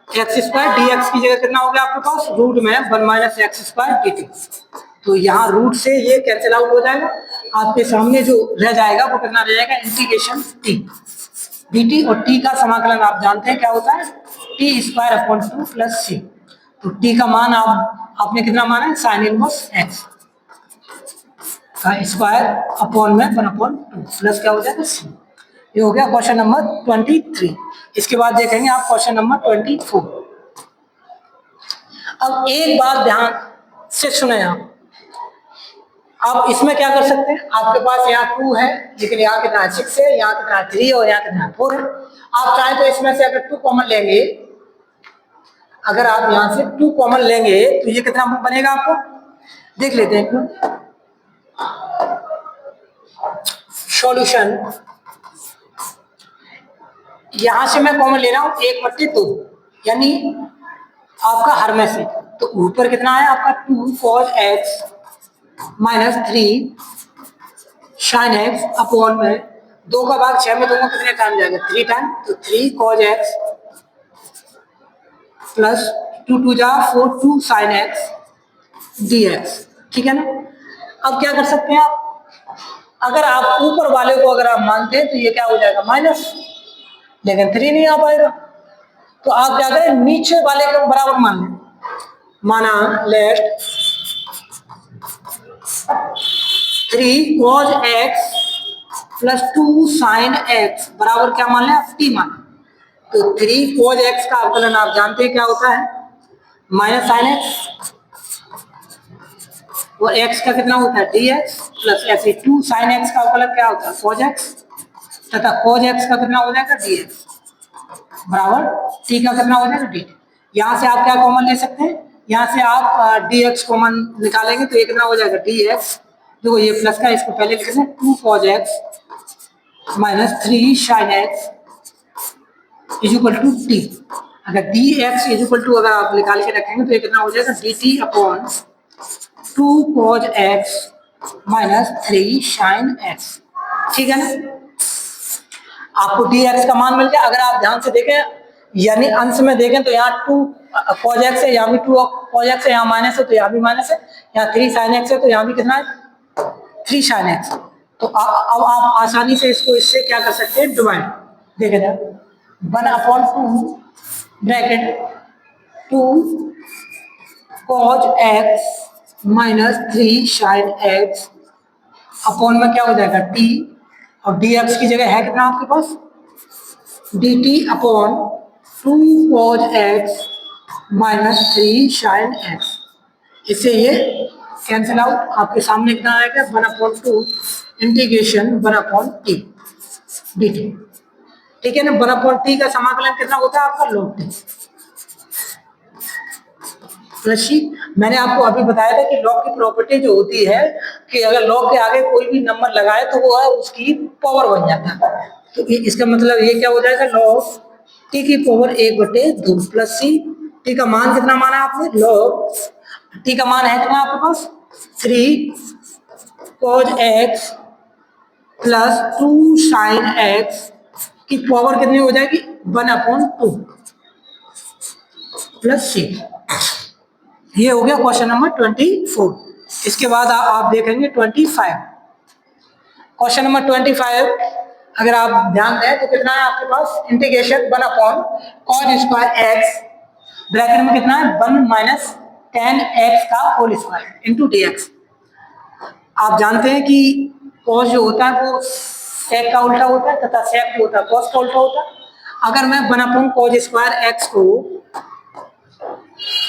x स्क्वायर। dx की जगह कितना हो गया आपके पास, रूट में 1 माइनस x स्क्वायर dt। तो यहाँ रूट से ये कैंसिल आउट हो जाएगा, आपके सामने जो रह जाएगा वो कितना रह जाएगा, इंटीग्रेशन t dt। और t का समाकलन आप जानते हैं क्या होता है, t square upon 2 plus c। तो t का मान आपने कितना माना है, साइन इनवर्स x का स्क्वायर अपॉन में 1/2 प्लस क्या हो जाएगा c। ये हो गया क्वेश्चन नंबर 23। इसके बाद देखेंगे आप क्वेश्चन नंबर 24। अब एक बात ध्यान से सुने आप इसमें क्या कर सकते हैं, आपके पास यहाँ 2 है लेकिन यहाँ कितना 6 है, यहाँ कितना 3 और यहाँ कितना 4 है। आप चाहें तो इसमें से अगर 2 कॉमन लेंगे, अगर आप यहाँ से 2 कॉमन लेंगे तो ये कितना बनेगा आपको, देख लेते हैं सॉल्यूशन। यहां से मैं कॉमन ले रहा हूं 1/2, यानी आपका हर में से, तो ऊपर कितना है आपका 2 cos x minus 3 sin x upon में 2 का भाग 6 में दूंगा, कितने टाइम जाएगा, 3 टाइम। तो 3 cos x प्लस 2 2 जा 4 2 sin x dx। ठीक है ना। अब क्या कर सकते हैं आप, अगर आप ऊपर वाले को अगर आप मानते हैं तो ये क्या हो जाएगा माइनस, लेकिन 3 नहीं आ पाएगा, तो आप क्या करें, नीचे वाले को बराबर मान लें। माना let 3 cos x plus 2 sin x बराबर क्या मान लें आप, t मान। तो 3 cos x का अवकलन आप जानते हैं क्या होता है, माइनस sin x, और x का कितना होता है dx, प्लस ऐसे 2 sin x का अवकलन क्या होता है cos x, तथा cos x का कितना हो जाएगा dx बराबर t का कितना हो जाएगा dt। यहाँ से आप क्या कॉमन ले सकते हैं, यहाँ से आप dx कॉमन निकालेंगे तो ये कितना हो जाएगा dx, देखो ये प्लस का, इसको पहले लिख लें 2 cos x minus 3 sin x is equal to t। अगर dx इज इक्वल टू अगर आप निकाल के रखेंगे तो ये कितना हो जाएगा dt upon 2 cos x minus 3 sin x। ठीक है ना। आपको dx का मान मिल गया। अगर आप ध्यान से देखें यानी अंश में देखें तो यहाँ 2 cos x है, यहाँ भी 2 cos x है, यहाँ माइनस है तो यहाँ भी माइनस है, यहाँ 3 sin x है तो यहाँ भी कितना है 3 sin x। तो अब आप आसानी से इसको इससे क्या कर सकते हैं, डिवाइड। देखा जाए 1/2 bracket 2 cos x minus 3 sin x upon में क्या हो जाएगा t, और dx की जगह है कितना आपके पास, dt upon 2 cos x minus 3 sin x। इससे ये कैंसिल आउट, आपके सामने कितना आएगा 1/2 इंटीग्रेशन 1/t dt। ठीक है ना, 1/t का समाकलन कितना होता है आपका log t प्लस c। मैंने आपको अभी बताया था कि log की प्रॉपर्टी जो होती है कि अगर log के आगे कोई भी नंबर लगाए तो वो है उसकी पावर बन जाता है। तो इसका मतलब ये क्या हो जाएगा, log t की पावर 1/2 प्लस c। t का मान कितना माना आपने, log t का मान है कितना आपके पास 3 cos x plus 2 sin x की पावर कितनी हो जाएगी 1/2 प्लस c। ये हो गया क्वेश्चन नंबर 24। इसके बाद आप देखेंगे 25। क्वेश्चन नंबर 25 अगर आप ध्यान दें तो कितना है आपके पास, इंटीग्रेशन 1/cos² x ब्रैकेट में कितना है 1 माइनस tan x का होल स्क्वायर इंटू dx। आप जानते हैं कि cos जो होता है वो sec का उल्टा होता है तथा sec जो होता है cos का उल्टा होता है। अगर मैं 1/cos² x को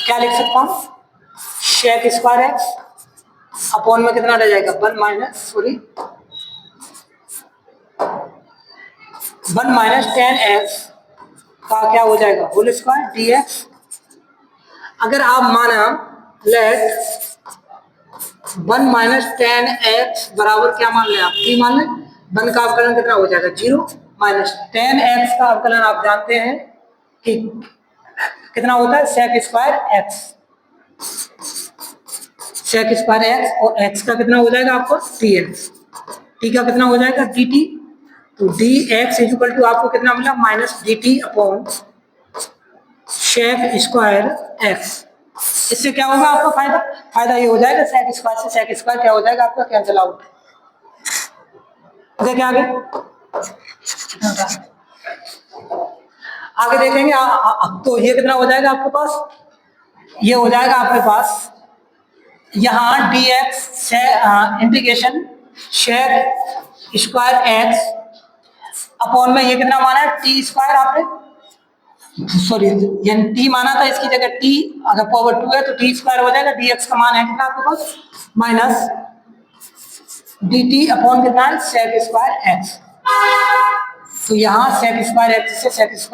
क्या लिख सकता हूँ, sec² x अपॉन में कितना रह जाएगा 1 माइनस tan x का क्या हो जाएगा होल स्क्वायर dx। अगर आप माना लेट 1 माइनस tan x बराबर क्या मान लें आप, t मान लें। 1 का अवकलन कितना हो जाएगा 0 माइनस tan x का अवकलन आप जानते हैं कि कितना होता है sec² x, sec² x और x का कितना हो जाएगा आपको dx, t का कितना हो जाएगा dt। तो dx इक्वल टू आपको कितना मिला minus dt upon sec² x। इससे क्या होगा आपका फायदा, फायदा ये हो जाएगा sec² से sec² क्या हो जाएगा आपका कैंसिल आउट। देखिए आगे आगे देखेंगे अब तो ये कितना हो जाएगा आपके पास, ये हो जाएगा आपके पास यहाँ dx से इंटीग्रेशन sec² x अपॉन में ये कितना माना है t² आपने, सॉरी यानी t माना था इसकी जगह t अगर पावर 2 है तो t² हो जाएगा। dx का मान है कितना आपके पास माइनस dt अपॉन कितना है sec² x। तो यहाँ sec² x से sec² x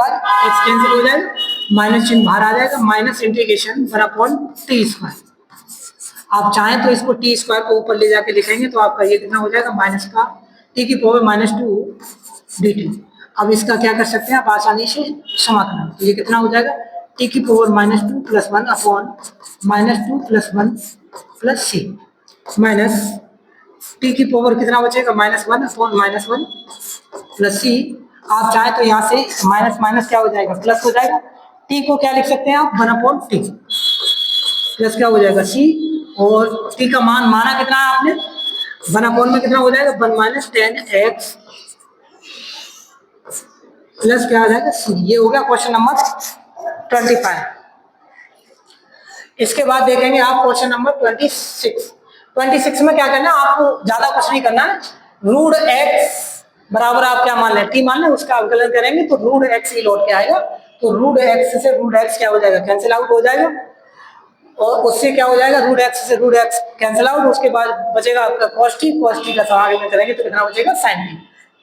कैंसिल हो जाएगा, माइनस चिन्ह बाहर आ जाएगा, माइनस इंटीग्रेशन 1/t²। आप चाहें तो इसको t² को ऊपर ले जाके लिखेंगे तो आपका ये कितना हो जाएगा माइनस का t की पावर -2 dt। अब इसका क्या कर सकते हैं आप आसानी से समाकलन, तो ये कितना हो जाएगा t की power -2 + 1 upon -2 + 1 plus c minus t की पावर कितना बचेगा -1 अपॉन -1 प्लस c। आप चाहे तो यहाँ से माइनस माइनस क्या हो जाएगा प्लस हो जाएगा, t को क्या लिख सकते हैं आप 1/t प्लस क्या हो जाएगा c, और t का मान माना कितना है आपने 1/, में कितना हो जाएगा 1 माइनस tan x प्लस क्या आ जाएगा c। ये हो गया क्वेश्चन नंबर 25। इसके बाद देखेंगे आप क्वेश्चन नंबर 26 में क्या करना है आपको, ज्यादा कुछ नहीं करना है, रूट x बराबर आप क्या मान लें t मान लें, उसका अवकलन करेंगे तो रूट x ही लौट के आएगा। तो रूट x से रूट x क्या हो जाएगा कैंसिल आउट हो जाएगा, और उससे क्या हो जाएगा रूट x से रूट x कैंसिल आउट। उसके बाद बचेगा आपका cos t का आगे में करेंगे तो कितना बचेगा sin t।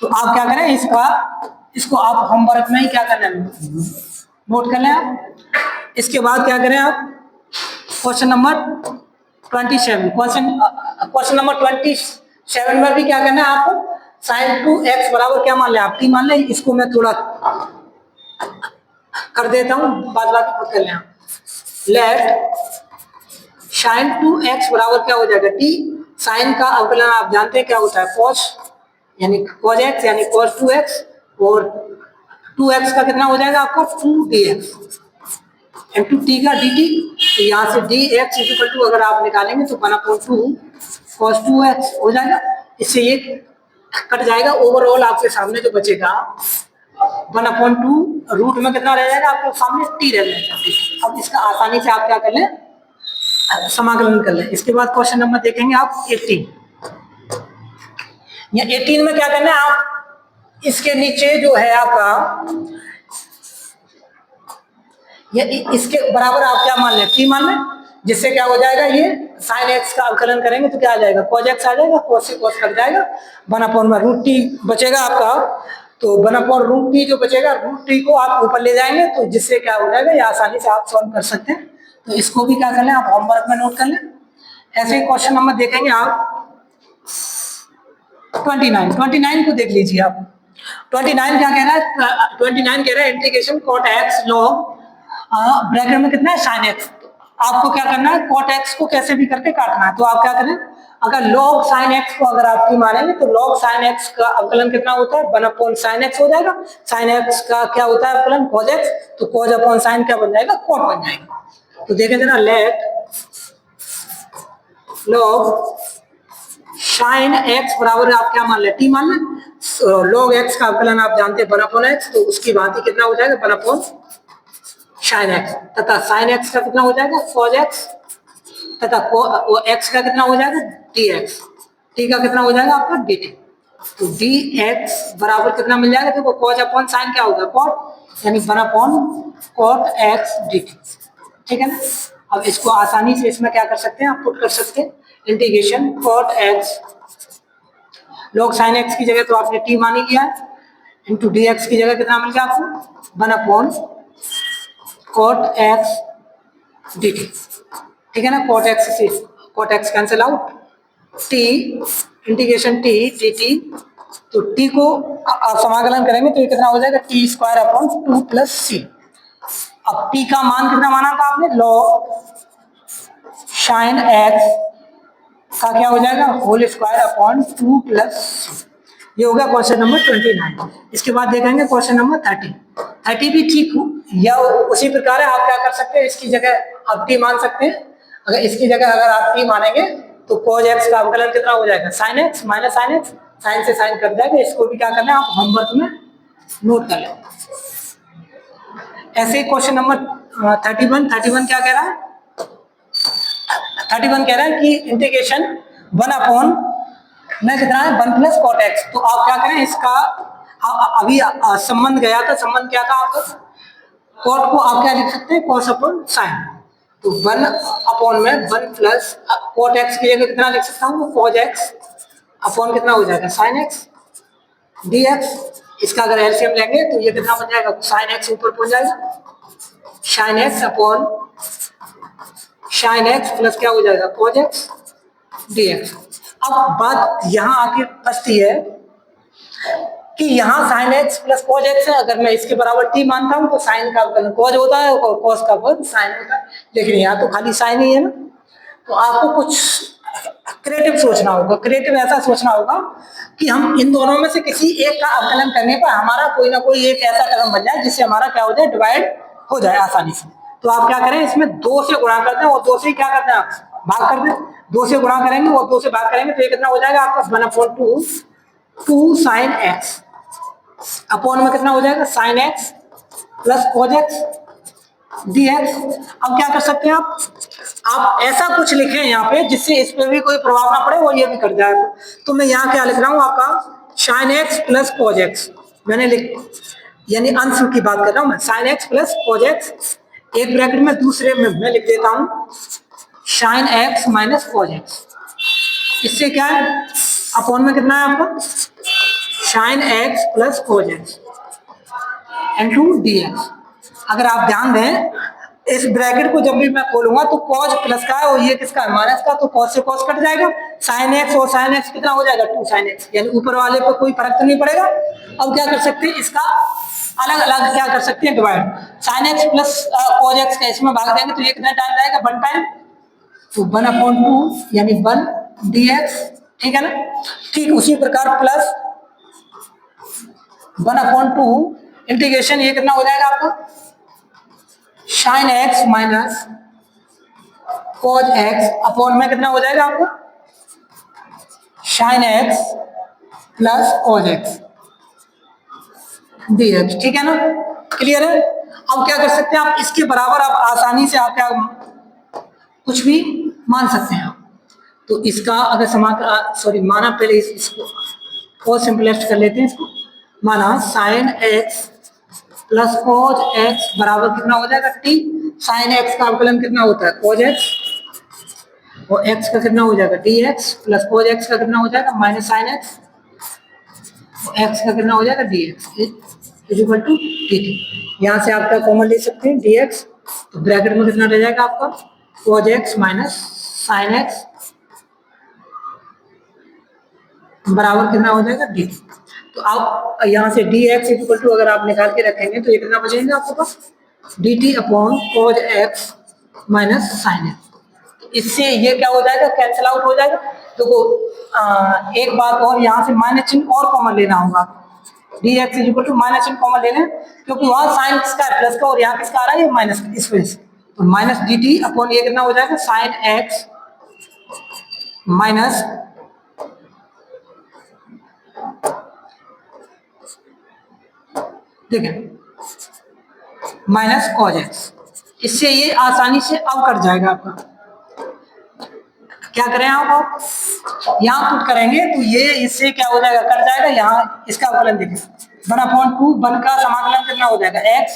तो आप क्या करें इसको आप होमवर्क में ही क्या करना है नोट कर लें आप। इसके बाद क्या करें आप क्वेश्चन नंबर 27 क्वेश्चन नंबर 27 में भी क्या करना है आपको sin 2x बराबर क्या मान लें आप t मान लें। इसको मैं थोड़ा कर देता हूँ, बाद बाकी खुद कर लें आप। लेट sin 2x बराबर क्या हो जाएगा t, sin का अवकलन आप जानते हैं क्या होता है cos यानी cos x यानी cos 2x, और 2x का कितना हो जाएगा आपका 2dx इंटू t का dt। तो यहाँ से dx इक्वल टू अगर आप निकालेंगे तो 1/2 cos 2x हो जाएगा। इससे ये कट जाएगा, ओवरऑल आपके सामने जो बचेगा 1/2 रूट में कितना रह जाएगा आपके सामने t रह जाएगा। अब इसका आसानी से आप क्या कर लें, समाकलन कर लें। इसके बाद क्वेश्चन नंबर देखेंगे आप 18। या 18 में क्या करना है, आप इसके नीचे जो है आपका या इसके बराबर आप क्या मान लें, t मान लें, जिससे क्या हो जाएगा, ये sin x का अवकलन करेंगे तो क्या आ जाएगा, cos x आ जाएगा, cos से cos कट जाएगा, 1/√t बचेगा आपका। तो 1/√t जो बचेगा, √t को आप ऊपर ले जाएंगे तो जिससे क्या हो जाएगा, ये आसानी से आप सॉल्व कर सकते हैं। तो इसको भी क्या कर लें, आप होमवर्क में नोट कर लें। ऐसे ही क्वेश्चन नंबर देखेंगे आप 29 को देख लीजिए आप। 29 क्या कह रहा है, 29 कह रहा है integration cot x log bracket में कितना है sin x। आपको क्या करना है, cot x को कैसे भी करके काटना है। तो आप क्या करें, अगर log sin x को अगर आपकी मानेंगे तो log sin x का अवकलन कितना होता है, 1/sin x हो जाएगा। sin x का क्या होता है अवकलन, cos x, तो cos/sin क्या बन जाएगा, cot बन जाएगा। तो देखें जरा, लेट log sin x बराबर आप क्या मान ले, t मान ले। log x का अवकलन आप जानते हैं 1/x, तो उसकी भांति कितना हो जाएगा 1/sin x, तथा sin x का कितना हो जाएगा cos x, तथा x का कितना हो जाएगा dx, t का कितना हो जाएगा आपका dt। तो dx बराबर कितना मिल जाएगा, देखो cos/sin क्या होगा cot, यानी 1/cot x dt, ठीक है ना। अब इसको आसानी से इसमें क्या कर सकते हैं, आप पुट कर सकते हैं, integration cot x log sin x की जगह तो आपने t मान ही लिया है, इंटू dx की जगह कितना मिल गया आपको 1/cot x dt, ठीक है ना। cot x से cot x cancel out, t integration t dt, तो t को आप समाकलन करेंगे तो ये कितना हो जाएगा t² 2 + c। अब t का मान कितना माना था आपने, log sin x का क्या हो जाएगा होल स्क्वायर 2 + c। ये हो गया क्वेश्चन नंबर 29। इसके बाद देखेंगे क्वेश्चन नंबर 30 भी ठीक हो या उसी प्रकार है, आप क्या कर सकते हैं, इसकी जगह आप t मान सकते हैं। अगर इसकी जगह अगर आप t मानेंगे तो cos x का अवकलन कितना हो जाएगा sin x minus sin x, sine से साइन कट जाएगा। इसको भी क्या करना है, आप होमवर्क में नोट कर लें। ऐसे ही क्वेश्चन नंबर 31 क्या कह रहा है, 31 कह रहा है कि इंटीग्रेशन 1 में कितना है 1 + cot x। तो आप क्या करें, इसका अभी संबंध गया था, संबंध क्या था आपका, cot को आप क्या लिख सकते हैं cos/sin। तो 1 में 1 + cot x की जगह कितना लिख सकता हूँ, cos x अपॉन कितना हो जाएगा sin x dx। इसका अगर एलसीएम लेंगे तो ये कितना बन जाएगा, sin x ऊपर पहुंच जाएगा, sin x upon sin x plus क्या हो जाएगा cos x dx। अब बात यहाँ आके फंसती है कि यहाँ sin x plus cos x है, अगर मैं इसके बराबर t मानता हूँ तो sin का अवकलन cos होता है और cos का अवकलन sin होता है, लेकिन यहाँ तो खाली sin ही है ना। तो आपको कुछ क्रिएटिव सोचना होगा, क्रिएटिव ऐसा सोचना होगा कि हम इन दोनों में से किसी एक का अवकलन करने पर हमारा कोई ना कोई एक ऐसा टर्म बन जाए जिससे हमारा क्या हो जाए, डिवाइड हो जाए आसानी से। तो आप क्या करें, इसमें 2 से गुणा कर दें और 2 से क्या करते हैं आप भाग कर दें, 2 से गुणा करेंगे और 2 से भाग करेंगे तो ये कितना हो जाएगा आपका 1/2 sin x अपॉन में कितना हो जाएगा sin x plus cos x dx। अब क्या कर सकते हैं आप ऐसा कुछ लिखें यहाँ पे जिससे इस पे भी कोई प्रभाव ना पड़े और ये भी कट जाए। तो मैं यहाँ क्या लिख रहा हूँ आपका sin x plus cos x, मैंने यानी अंश की बात कर रहा हूँ मैं, sin x plus cos x एक ब्रैकेट में, दूसरे में मैं लिख देता हूँ sin x minus cos x। इससे क्या है अपॉन में कितना है आपका sin x plus cos x into dx। अगर आप ध्यान दें इस ब्रैकेट को जब भी मैं खोलूंगा तो cos प्लस का है और ये किसका है माइनस का, तो cos से cos कट जाएगा, sin x और sin x कितना हो जाएगा 2 sin x, यानी ऊपर वाले पर कोई फर्क तो नहीं पड़ेगा। अब क्या कर सकते हैं, इसका अलग अलग क्या कर सकते हैं divide, sin x plus cos x का इसमें भाग देंगे तो ये कितना टाइम जाएगा 1 टाइम, तो 1/2 यानी 1 dx, ठीक है ना। ठीक उसी प्रकार प्लस 1/2 इंटीग्रेशन ये कितना हो जाएगा आपका sin x minus cos x upon में कितना हो जाएगा आपका sin x plus cos x dx, ठीक है ना, क्लियर है। अब क्या कर सकते हैं आप, इसके बराबर आप आसानी से आप क्या कुछ भी मान सकते हैं आप। तो इसका अगर सॉरी माना पहले इसको और सिंपलेस्ट कर लेते हैं इसको, माना sin x plus cos x बराबर कितना हो जाएगा t। sin x का अवकलन कितना होता है cos x, और x का कितना हो जाएगा dx, प्लस cos x का कितना हो जाएगा माइनस sin x, और x का कितना हो जाएगा dx is equal to dt। यहाँ से आप क्या कॉमन ले सकते हैं dx, तो ब्रैकेट में कितना रह जाएगा आपका cos x minus sin x बराबर कितना हो जाएगा dt। तो आप यहाँ से dx इक्वल टू अगर आप निकाल के रखेंगे तो ये कितना बचेगा आपके पास dt upon cos x minus sin x। इससे ये क्या हो जाएगा कैंसिल आउट हो जाएगा। तो एक बात और, यहाँ से माइनस चिन्ह और कॉमन लेना होगा, dx इक्वल टू माइनस चिन्ह कॉमन लेना, क्योंकि वहां साइन किसका है प्लस का और यहाँ किसका आ रहा है ये माइनस का, इस वजह से। तो माइनस dt अपॉन ये कितना हो जाएगा sin x माइनस ठीक है माइनस cos x। इससे ये आसानी से अब कट जाएगा आपका। क्या करें आप यहाँ पुट करेंगे तो ये इससे क्या हो जाएगा कट जाएगा। यहाँ इसका अवकलन देखिए 1/2, 1 का समाकलन कितना हो जाएगा x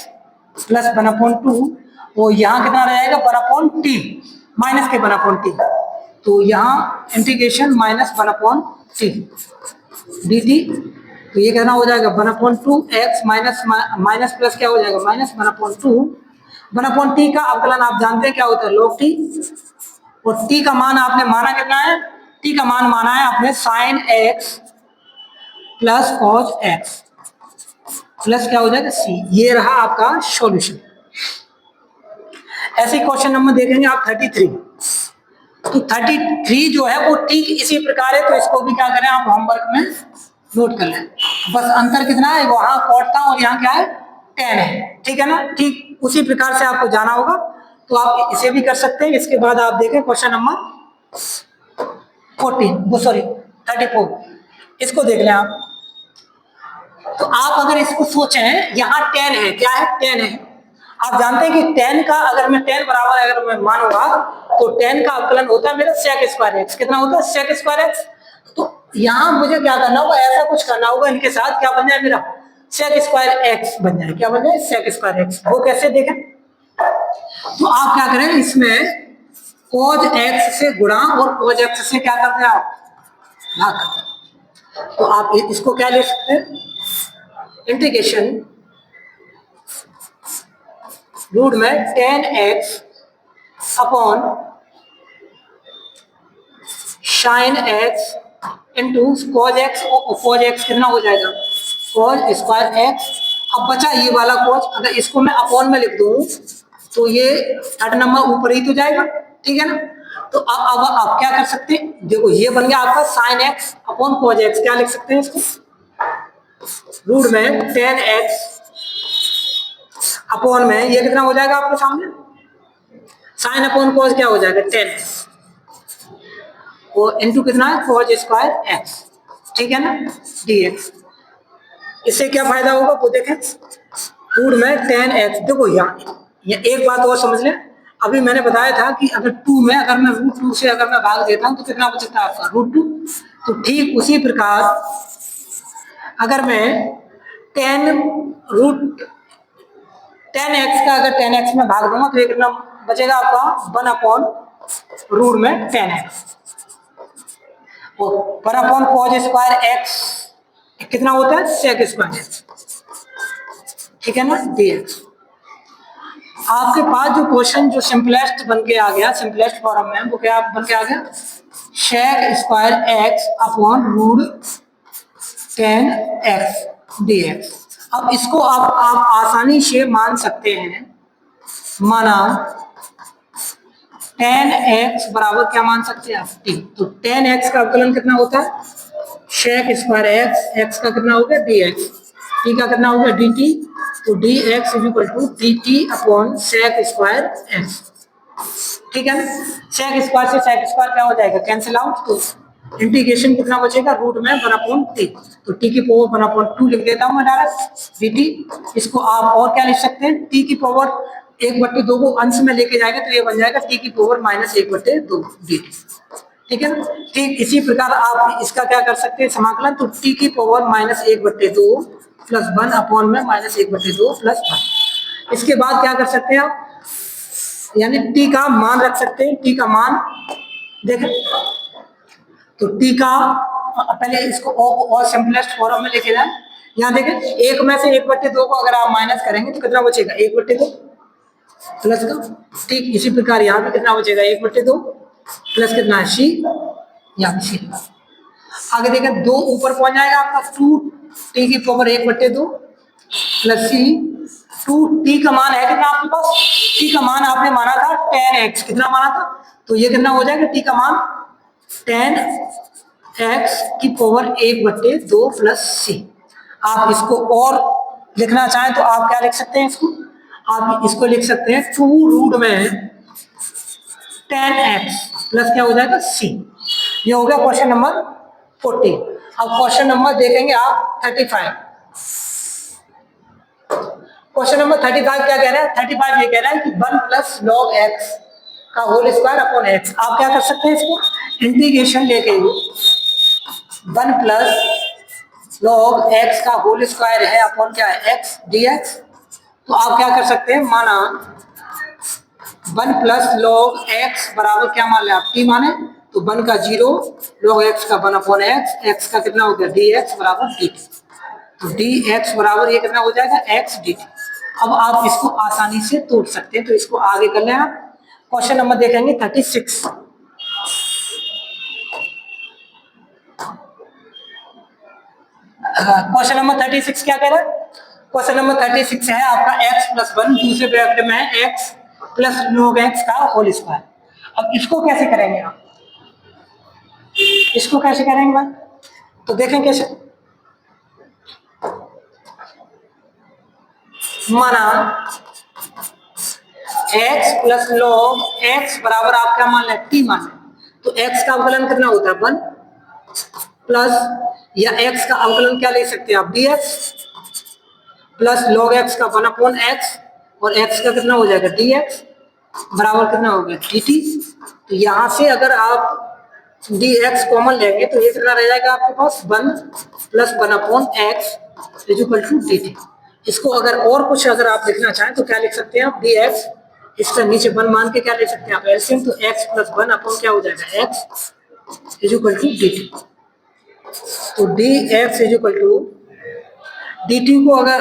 प्लस 1/2, और यहाँ कितना रह जाएगा 1/t माइनस के 1/t। तो यहाँ इंटीग्रेशन माइनस 1/t dt, तो ये कितना हो जाएगा 1/2x माइनस माइनस प्लस क्या हो जाएगा माइनस 1/2। 1/t का अवकलन आप जानते हैं क्या होता है log t, और t का मान आपने माना कितना है, t का मान माना है आपने sin x plus cos x plus क्या हो जाएगा c। ये रहा आपका सॉल्यूशन। ऐसे क्वेश्चन नंबर देखेंगे आप 33। तो 33 जो है वो ठीक इसी प्रकार है, तो इसको भी क्या करें आप होमवर्क में नोट कर लें। बस अंतर कितना है, वहां कॉट था और यहाँ क्या है tan है, ठीक है ना। ठीक उसी प्रकार से आपको जाना होगा, तो आप इसे भी कर सकते हैं। इसके बाद आप देखें क्वेश्चन नंबर 34, इसको देख लें आप। तो आप अगर इसको सोचें, यहाँ tan है, क्या है tan है। आप जानते हैं कि tan का अगर मैं tan बराबर अगर मैं मानूंगा तो tan का अवकलन होता है मेरा sec स्क्वायर x। कितना होता है sec स्क्वायर x। तो यहाँ मुझे क्या करना होगा, ऐसा कुछ करना होगा इनके साथ, क्या बन जाए मेरा sec स्क्वायर x बन जाए। क्या बन जाए sec स्क्वायर x। वो कैसे देखें, तो आप क्या करें इसमें cos x से गुणा और cos x से क्या करते हैं आप भाग करते हैं। तो आप इसको क्या ले सकते हैं इंटीग्रेशन रूट में tan x upon sin x into cos x, और cos x कितना हो जाएगा cos स्क्वायर x। अब बचा ये वाला cos, अगर इसको मैं अपॉन में लिख दूं तो ये 8 नंबर ऊपर ही तो जाएगा, ठीक है ना। तो अब आप क्या कर सकते हैं, देखो ये बन गया आपका sin x upon cos x। क्या लिख सकते हैं इसको रूट में tan x अपॉन में ये कितना हो जाएगा आपके सामने साइन अपॉन cos क्या हो जाएगा tan और इनटू कितना है cos स्क्वायर x, ठीक है ना dx। इससे क्या फायदा होगा वो देखें रूट में tan x। देखो यहाँ एक बात और समझ लें, अभी मैंने बताया था कि अगर 2 में अगर मैं √2 से अगर मैं भाग देता हूं तो कितना बचता है आपका √2। तो ठीक उसी प्रकार अगर मैं tan x का अगर tan x में भाग दूंगा तो ये कितना बचेगा आपका 1/रूट में tan x, और 1/cos स्क्वायर x कितना होता है sec स्क्वायर x, ठीक है ना dx। आपके पास जो क्वेश्चन जो सिंपलेस्ट बन के आ गया, सिंपलेस्ट फॉर्म में वो क्या बन के आ गया sec square x upon root tan x dx। अब इसको आप आसानी से मान सकते हैं, माना tan x बराबर क्या मान सकते हैं आप t। तो tan x का अवकलन कितना होता है sec स्क्वायर x का कितना हो गया dx, t का कितना हो गया dt। तो dx is equal to dt upon sec square x, ठीक है ना। sec स्क्वायर से sec स्क्वायर क्या हो जाएगा कैंसिल आउट, तो इंटीग्रेशन कितना बचेगा, रूट में 1/t, तो t की पावर 1/2 लिख देता हूं मैं डायरेक्ट dt। इसको आप और क्या लिख सकते हैं, t की पावर 1/2 को अंश में लेके जाएंगे तो ये बन जाएगा t की पावर -1/2 dt। ठीक है ना। ठीक इसी प्रकार आप इसका क्या कर सकते हैं समाकलन, तो t की पावर -1/2 प्लस 1 अपॉन में -1/2 प्लस 1। इसके बाद क्या कर सकते हैं आप, यानी t का मान रख सकते हैं, t का मान देखें तो t का पहले इसको और सिंपलेस्ट फॉर्म में लिखे जाए। यहाँ देखें एक में से 1/2 को अगर आप माइनस करेंगे तो कितना बचेगा, 1/2 प्लस का। ठीक इसी प्रकार यहाँ पे कितना बचेगा, 1/2 प्लस कितना है c, यहाँ c। आगे देखें 2 ऊपर पहुंच जाएगा आपका 2t की पावर 1/2 प्लस c। 2t का मान है कितना आपके पास, t का मान आपने माना था 10x, कितना माना था, तो ये कितना हो जाएगा, t का मान 10x की पावर 1/2 प्लस c। आप इसको और लिखना चाहें तो आप क्या लिख सकते हैं, इसको आप इसको लिख सकते हैं 2 रूट में 10x प्लस क्या हो जाएगा c। ये हो गया क्वेश्चन नंबर 40। अब क्वेश्चन नंबर देखेंगे आप 35। क्वेश्चन नंबर 35 क्या कह रहा है, 35 ये कह रहा है कि 1 प्लस लॉग x का होल स्क्वायर अपॉन x। आप क्या कर सकते हैं, इसको इंटीग्रेशन लेके 1 प्लस लॉग x का होल स्क्वायर है अपॉन क्या है x dx। तो आप क्या कर सकते हैं, माना 1 प्लस लॉग x बराबर क्या मान ले आप, t माने, तो 1 का 0 लॉग x का 1 अपॉन x का कितना हो गया dx बराबर dt। तो dx बराबर ये कितना हो जाएगा x dt। अब आप इसको आसानी से तोड़ सकते हैं, तो इसको आगे कर लें आप। क्वेश्चन नंबर देखेंगे 36। क्वेश्चन नंबर 36 क्या कह रहा है, क्वेश्चन नंबर 36 है आपका x प्लस 1 दूसरे ब्रैकेट में है x प्लस log x का होल स्क्वायर। अब इसको कैसे करेंगे आप, इसको कैसे करेंगे भाई, तो देखें कैसे। माना x प्लस log x बराबर आप क्या मान लें, t मान लें, तो x का अवकलन कितना होता है 1 प्लस, या x का अवकलन क्या ले सकते हैं आप dx प्लस log x का 1 अपॉन x, और x का कितना हो जाएगा dx बराबर कितना हो गया dt। तो यहाँ से अगर आप dx कॉमन लेंगे तो ये कितना रह जाएगा आपके पास 1 plus 1 upon x is equal to dt। इसको अगर और कुछ अगर आप लिखना चाहें तो क्या लिख सकते हैं आप, dx इसका नीचे 1 मान के क्या ले सकते हैं आप एलसीएम, तो x प्लस 1 अपॉन क्या हो जाएगा x is equal to dt। तो dx is equal to dt को अगर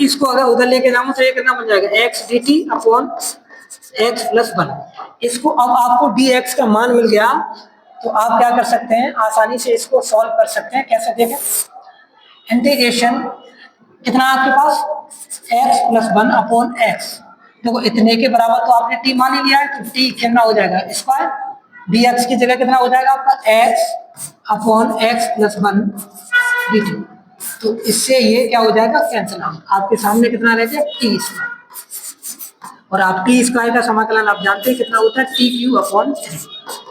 इसको अगर उधर लेके जाऊं तो ये कितना बन जाएगा x dt upon x plus 1। इसको अब आपको dx का मान मिल गया तो आप क्या कर सकते हैं, आसानी से इसको सॉल्व कर सकते हैं। कैसे देखें, इंटीग्रेशन कितना आपके पास x प्लस 1 अपॉन x, देखो इतने के बराबर तो आपने t मान ही लिया है, तो t कितना हो जाएगा स्क्वायर, dx की जगह कितना हो जाएगा आपका x upon x plus 1 dt। तो इससे ये क्या हो जाएगा कैंसिल आउट, आपके सामने कितना रह गया टी स्क्वायर, और आप टी स्क्वायर का समाकलन आप जानते हैं कितना होता है टी क्यू अपॉन 3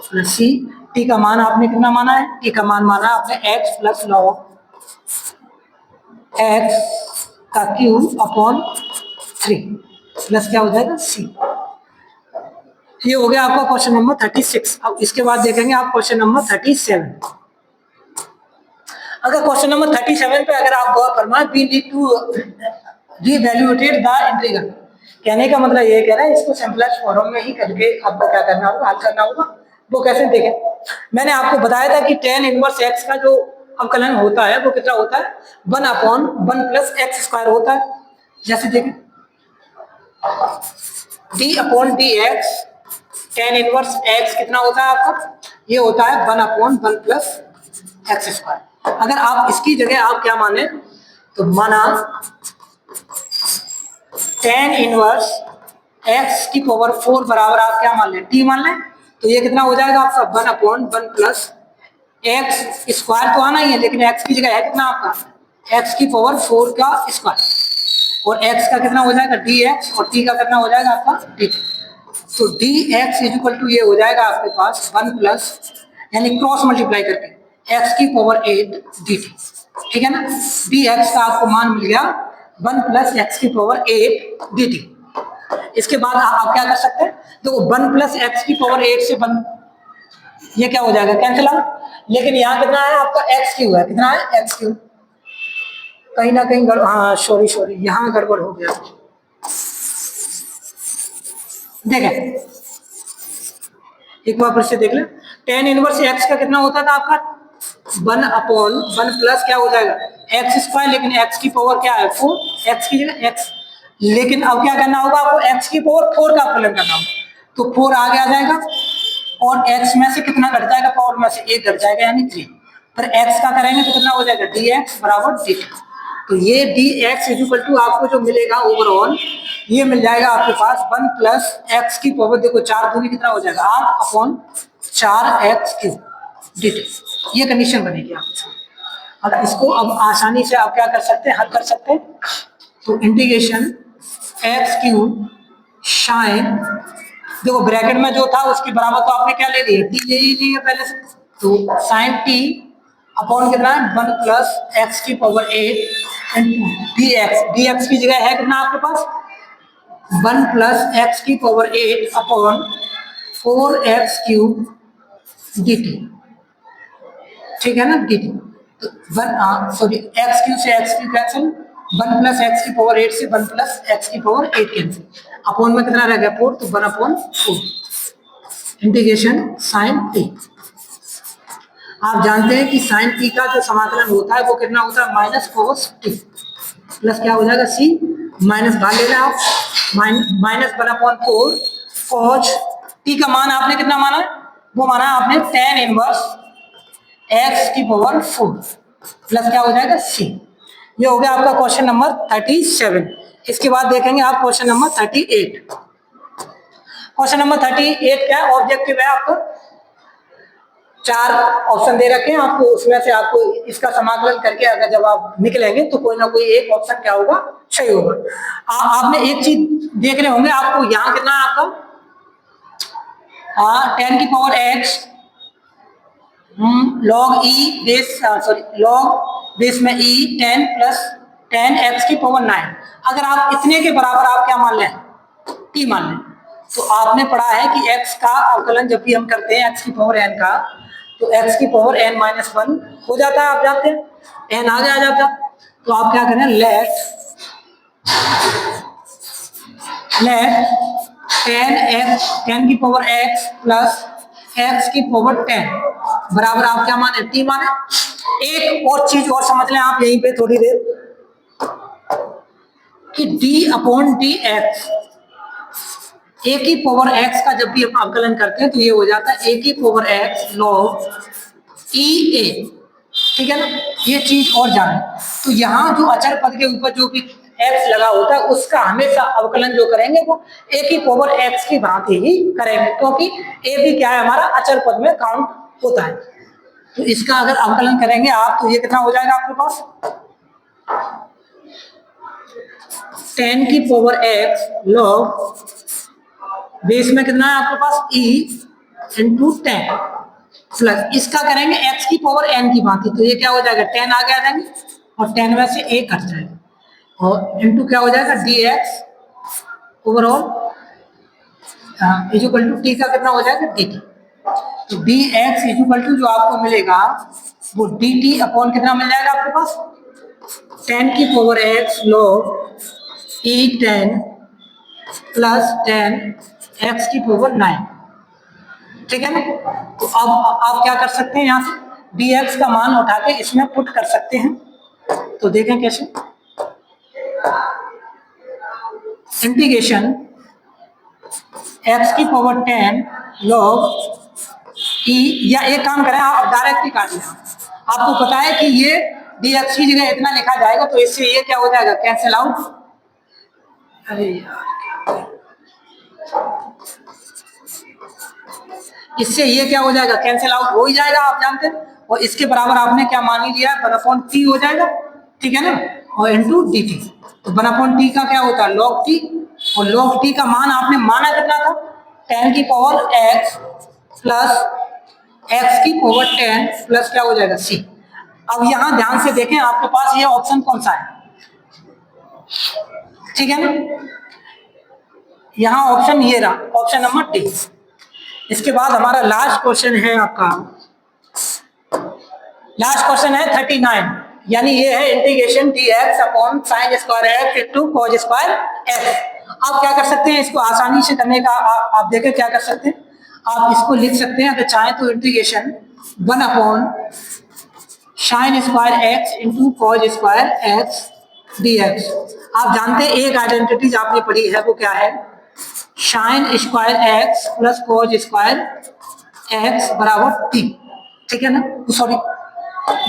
प्लस सी। टी का मान आपने कितना माना है, टी का मान माना आपने एक्स प्लस लॉग एक्स का क्यूब अपॉन 3 प्लस क्या हो जाएगा सी। ये हो गया आपका क्वेश्चन नंबर 36। अब इसके बाद देखेंगे आप क्वेश्चन नंबर 37। अगर क्वेश्चन नंबर 37 पे अगर आप गौर फरमाएं, we need to revaluate the integral, कहने का मतलब ये कह रहा है इसको सिंपलेस्ट फॉर्म में ही करके आपको क्या करना होगा, हल करना होगा। वो कैसे देखें, मैंने आपको बताया था कि tan इनवर्स x का जो अवकलन होता है वो कितना होता है 1 अपॉन 1 प्लस एक्स स्क्वायर होता है। जैसे देखें d upon D x tan inverse x कितना होता है आपका, ये होता है 1 अपॉन 1 प्लस एक्स स्क्वायर। अगर आप इसकी जगह आप क्या माने, तो माना tan इनवर्स x की पावर 4 बराबर आप क्या मान लें t मान लें, तो ये कितना हो जाएगा आपका 1 अपॉन 1 प्लस एक्स स्क्वायर तो आना ही है, लेकिन x की जगह है कितना आपका x की पावर 4 का स्क्वायर, और x का कितना हो जाएगा dx, और t का कितना हो जाएगा आपका dt। तो dx इज इक्वल टू ये हो जाएगा आपके पास 1 प्लस यानी क्रॉस मल्टीप्लाई करके x की पावर 8 dt, ठीक है ना। dx का आपको मान मिल गया 1 प्लस एक्स की पावर 8 dt। इसके बाद आप क्या कर सकते हैं, देखो 1 प्लस एक्स की पावर 8 से 1 ये क्या हो जाएगा, कैंसिल आउट। लेकिन यहाँ कितना है आपका एक्स क्यू है, कितना है एक्स क्यू, कहीं ना कहीं हाँ सॉरी यहाँ गड़बड़ हो गया। देखें एक बार फिर से देख ले, टेन इनवर्स एक्स का कितना होता था आपका 1 अपॉन 1 प्लस क्या हो जाएगा एक्स स्क्वायर, लेकिन एक्स की पावर क्या है 4, एक्स की जगह एक्स। लेकिन अब क्या करना होगा आपको, एक्स की पावर 4 का फलन करना होगा, तो 4 आगे आ जाएगा और एक्स में से कितना घट जाएगा, पावर में से 1 घट जाएगा यानी 3। पर एक्स का करेंगे तो कितना हो जाएगा dx बराबर dt। तो ये dx इक्वल टू आपको जो मिलेगा ओवरऑल ये मिल जाएगा आपके पास 1 प्लस एक्स की पावर, देखो 4 दूनी कितना हो जाएगा 8 अपॉन 4x क्यूब dt। ये कंडीशन बनेगी आपके साथ। अब इसको अब आसानी से आप क्या कर सकते हैं, हल कर सकते हैं। तो इंटीग्रेशन एक्स क्यूब साइन, देखो ब्रैकेट में जो था उसके बराबर तो आपने क्या ले लिया, टी ले ही लिया पहले से, तो साइन टी अपॉन कितना है 1 प्लस एक्स की पावर 8 इंटू डी एक्स की जगह है कितना आपके पास 1 प्लस एक्स की power 8 upon 4x cube dt, ठीक है ना dt। तो 1 सॉरी एक्स क्यू से x Q cancel, 1 plus x की पावर 8 से 1 प्लस एक्स की पावर 8 कैंसिल, अपॉन में कितना रह गया 4, तो 1 अपॉन 4 इंटीग्रेशन साइन टी। आप जानते हैं कि साइन टी का जो समाकलन होता है वो कितना होता है माइनस कोस टी, प्लस क्या हो जाएगा सी, माइनस बाहर ले रहे आप माइनस 1 अपॉन 4 कोस टी का मान आपने कितना माना है, वो माना आपने tan इनवर्स एक्स की पावर 4 प्लस क्या हो जाएगा सी। ये हो गया आपका क्वेश्चन नंबर 37। इसके बाद देखेंगे आप क्वेश्चन नंबर 38। क्वेश्चन नंबर 38 क्या है, ऑब्जेक्टिव है आपका, 4 ऑप्शन दे रखे हैं आपको, उसमें से आपको इसका समाकलन करके अगर जब आप निकलेंगे तो कोई ना कोई एक ऑप्शन क्या होगा सही होगा। आपने एक चीज देख रहे होंगे, आपको यहाँ कितना है आपका 10 की power x log e base sorry log base में e 10 प्लस 10x की पावर 9। अगर आप इतने के बराबर आप क्या मान लें t मान लें, तो आपने पढ़ा है कि x का अवकलन जब भी हम करते हैं x की पावर n का, तो x की पावर n माइनस 1 हो जाता है, आप जानते हैं n आगे आ जाता। तो आप क्या करें, लेट 10 की पावर x प्लस x की पावर 10 बराबर आप क्या माने t माने। एक और चीज और समझ लें आप यहीं पे थोड़ी देर, कि d upon D x, a की पावर x का जब भी हम अवकलन करते हैं तो ये हो जाता है a की power x log e a, ठीक है ना। ये चीज और जाने, तो यहाँ जो अचर पद के ऊपर जो भी x लगा होता है उसका हमेशा अवकलन जो करेंगे वो a की पावर x की भांति ही करेंगे, क्योंकि a भी क्या है हमारा अचर पद में काउंट होता है। तो इसका अगर अवकलन करेंगे आप तो ये कितना हो जाएगा आपके पास 10 की पावर x log बेस में कितना है आपके पास e इंटू 10 प्लस इसका करेंगे x की पावर n की भांति, तो ये क्या हो जाएगा 10 आगे आ जाएंगे और 10 में से 1 कट जाएगा और इंटू क्या हो जाएगा dx overall equal to t का कितना हो जाएगा dt। तो dx इक्वल टू जो आपको मिलेगा वो dt अपॉन कितना मिल जाएगा आपके पास 10 की power x log e 10 plus 10 x की पावर 9, ठीक है ना। तो अब आप क्या कर सकते हैं, यहाँ से dx का मान उठा के इसमें पुट कर सकते हैं। तो देखें कैसे, इंटीग्रेशन x की पावर 10 log e, या एक काम करें आप डायरेक्ट ही काट लें, आपको पता है कि ये dx की जगह इतना लिखा जाएगा तो इससे ये क्या हो जाएगा कैंसिल आउट। अरे यार इससे ये क्या हो जाएगा कैंसिल आउट हो ही जाएगा, आप जानते हैं। और इसके बराबर आपने क्या मान ही लिया 1/t हो जाएगा, ठीक है ना, और इंटू डी टी। तो 1/t का क्या होता है log t, और log t का मान आपने माना कितना था 10 की पावर x प्लस x की पावर 10 प्लस क्या हो जाएगा c। अब यहां ध्यान से देखें, आपके पास ये ऑप्शन कौन सा है, ठीक है ना, यहां ऑप्शन ये रहा, ऑप्शन नंबर डी। इसके बाद हमारा लास्ट क्वेश्चन है आपका, लास्ट क्वेश्चन है 39, यानी ये है integration dx upon sine square x into cos square x. आप क्या कर सकते हैं, इसको आसानी से करने का आप देखें क्या कर सकते हैं, आप इसको लिख सकते हैं अगर चाहें तो integration 1 upon sine square x into cos square x dx। आप जानते हैं एक आइडेंटिटीज आपने पढ़ी है, वो क्या है, sign square x plus cos square x बराबर टी, ठीक है ना, सॉरी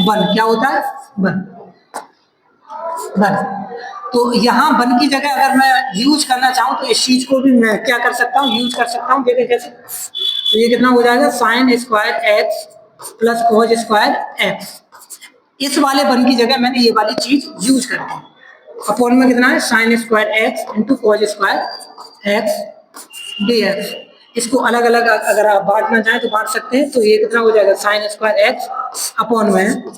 1 क्या होता है 1। तो यहाँ 1 की जगह अगर मैं यूज करना चाहूँ तो इस चीज को भी मैं क्या कर सकता हूँ, यूज कर सकता हूँ, देखिए कैसे, तो ये कितना हो जाएगा sign square x plus cos square x. इस वाले 1 की जगह मैंने ये वाली चीज यूज कर दी, अपॉन में कितना है sign square x into cos square x dx। इसको अलग अलग अगर आप बांटना चाहें तो बांट सकते हैं, तो ये कितना हो जाएगा साइन स्क्वायर एक्स अपॉन में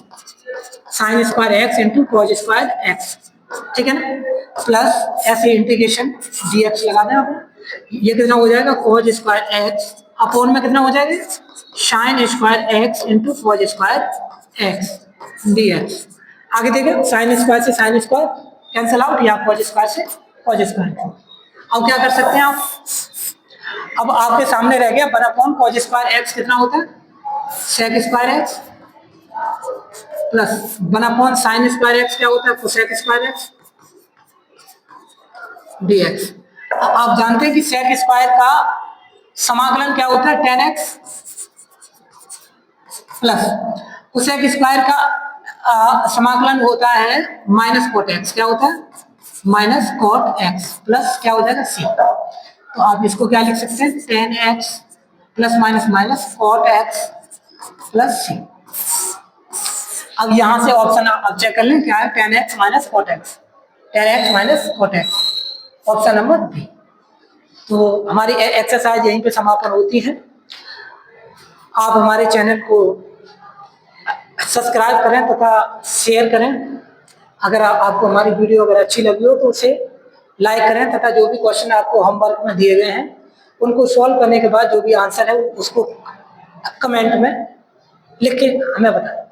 sign square x into cos square x, ठीक है ना, प्लस ऐसे इंटीग्रेशन dx लगा दें आप, ये कितना हो जाएगा कॉज स्क्वायर एक्स अपॉन में कितना हो जाएगा sign square x into cos square x dx। आगे देखिए साइन स्क्वायर से साइन स्क्वायर कैंसिल आउट, या कॉज स्क्वायर से कॉज स्क्वायर। अब क्या कर सकते हैं आप, अब आपके सामने रह गया 1 अपॉन कॉज स्क्वायर एक्स कितना होता है sec square x, plus 1 upon sine square x क्या होता है कोसेक स्क्वायर एक्स dx। आप जानते हैं कि सेक स्क्वायर का समाकलन क्या होता है tan x, plus cosec square का समाकलन होता है माइनस कोट एक्स, क्या होता है माइनस कोट एक्स, प्लस क्या हो जाएगा सी। तो आप इसको क्या लिख सकते हैं tan x plus minus minus cot X plus C. अब यहां से ऑप्शन आप चेक कर लें क्या है, tan x minus cot x, tan x minus cot x, option number B. तो हमारी एक्सरसाइज यहीं पे समापन होती है। आप हमारे चैनल को सब्सक्राइब करें तथा शेयर करें। अगर आपको हमारी वीडियो अगर अच्छी लगी हो तो उसे लाइक करें, तथा जो भी क्वेश्चन आपको होमवर्क में दिए गए हैं उनको सॉल्व करने के बाद जो भी आंसर है उसको कमेंट में लिख के हमें बताएं।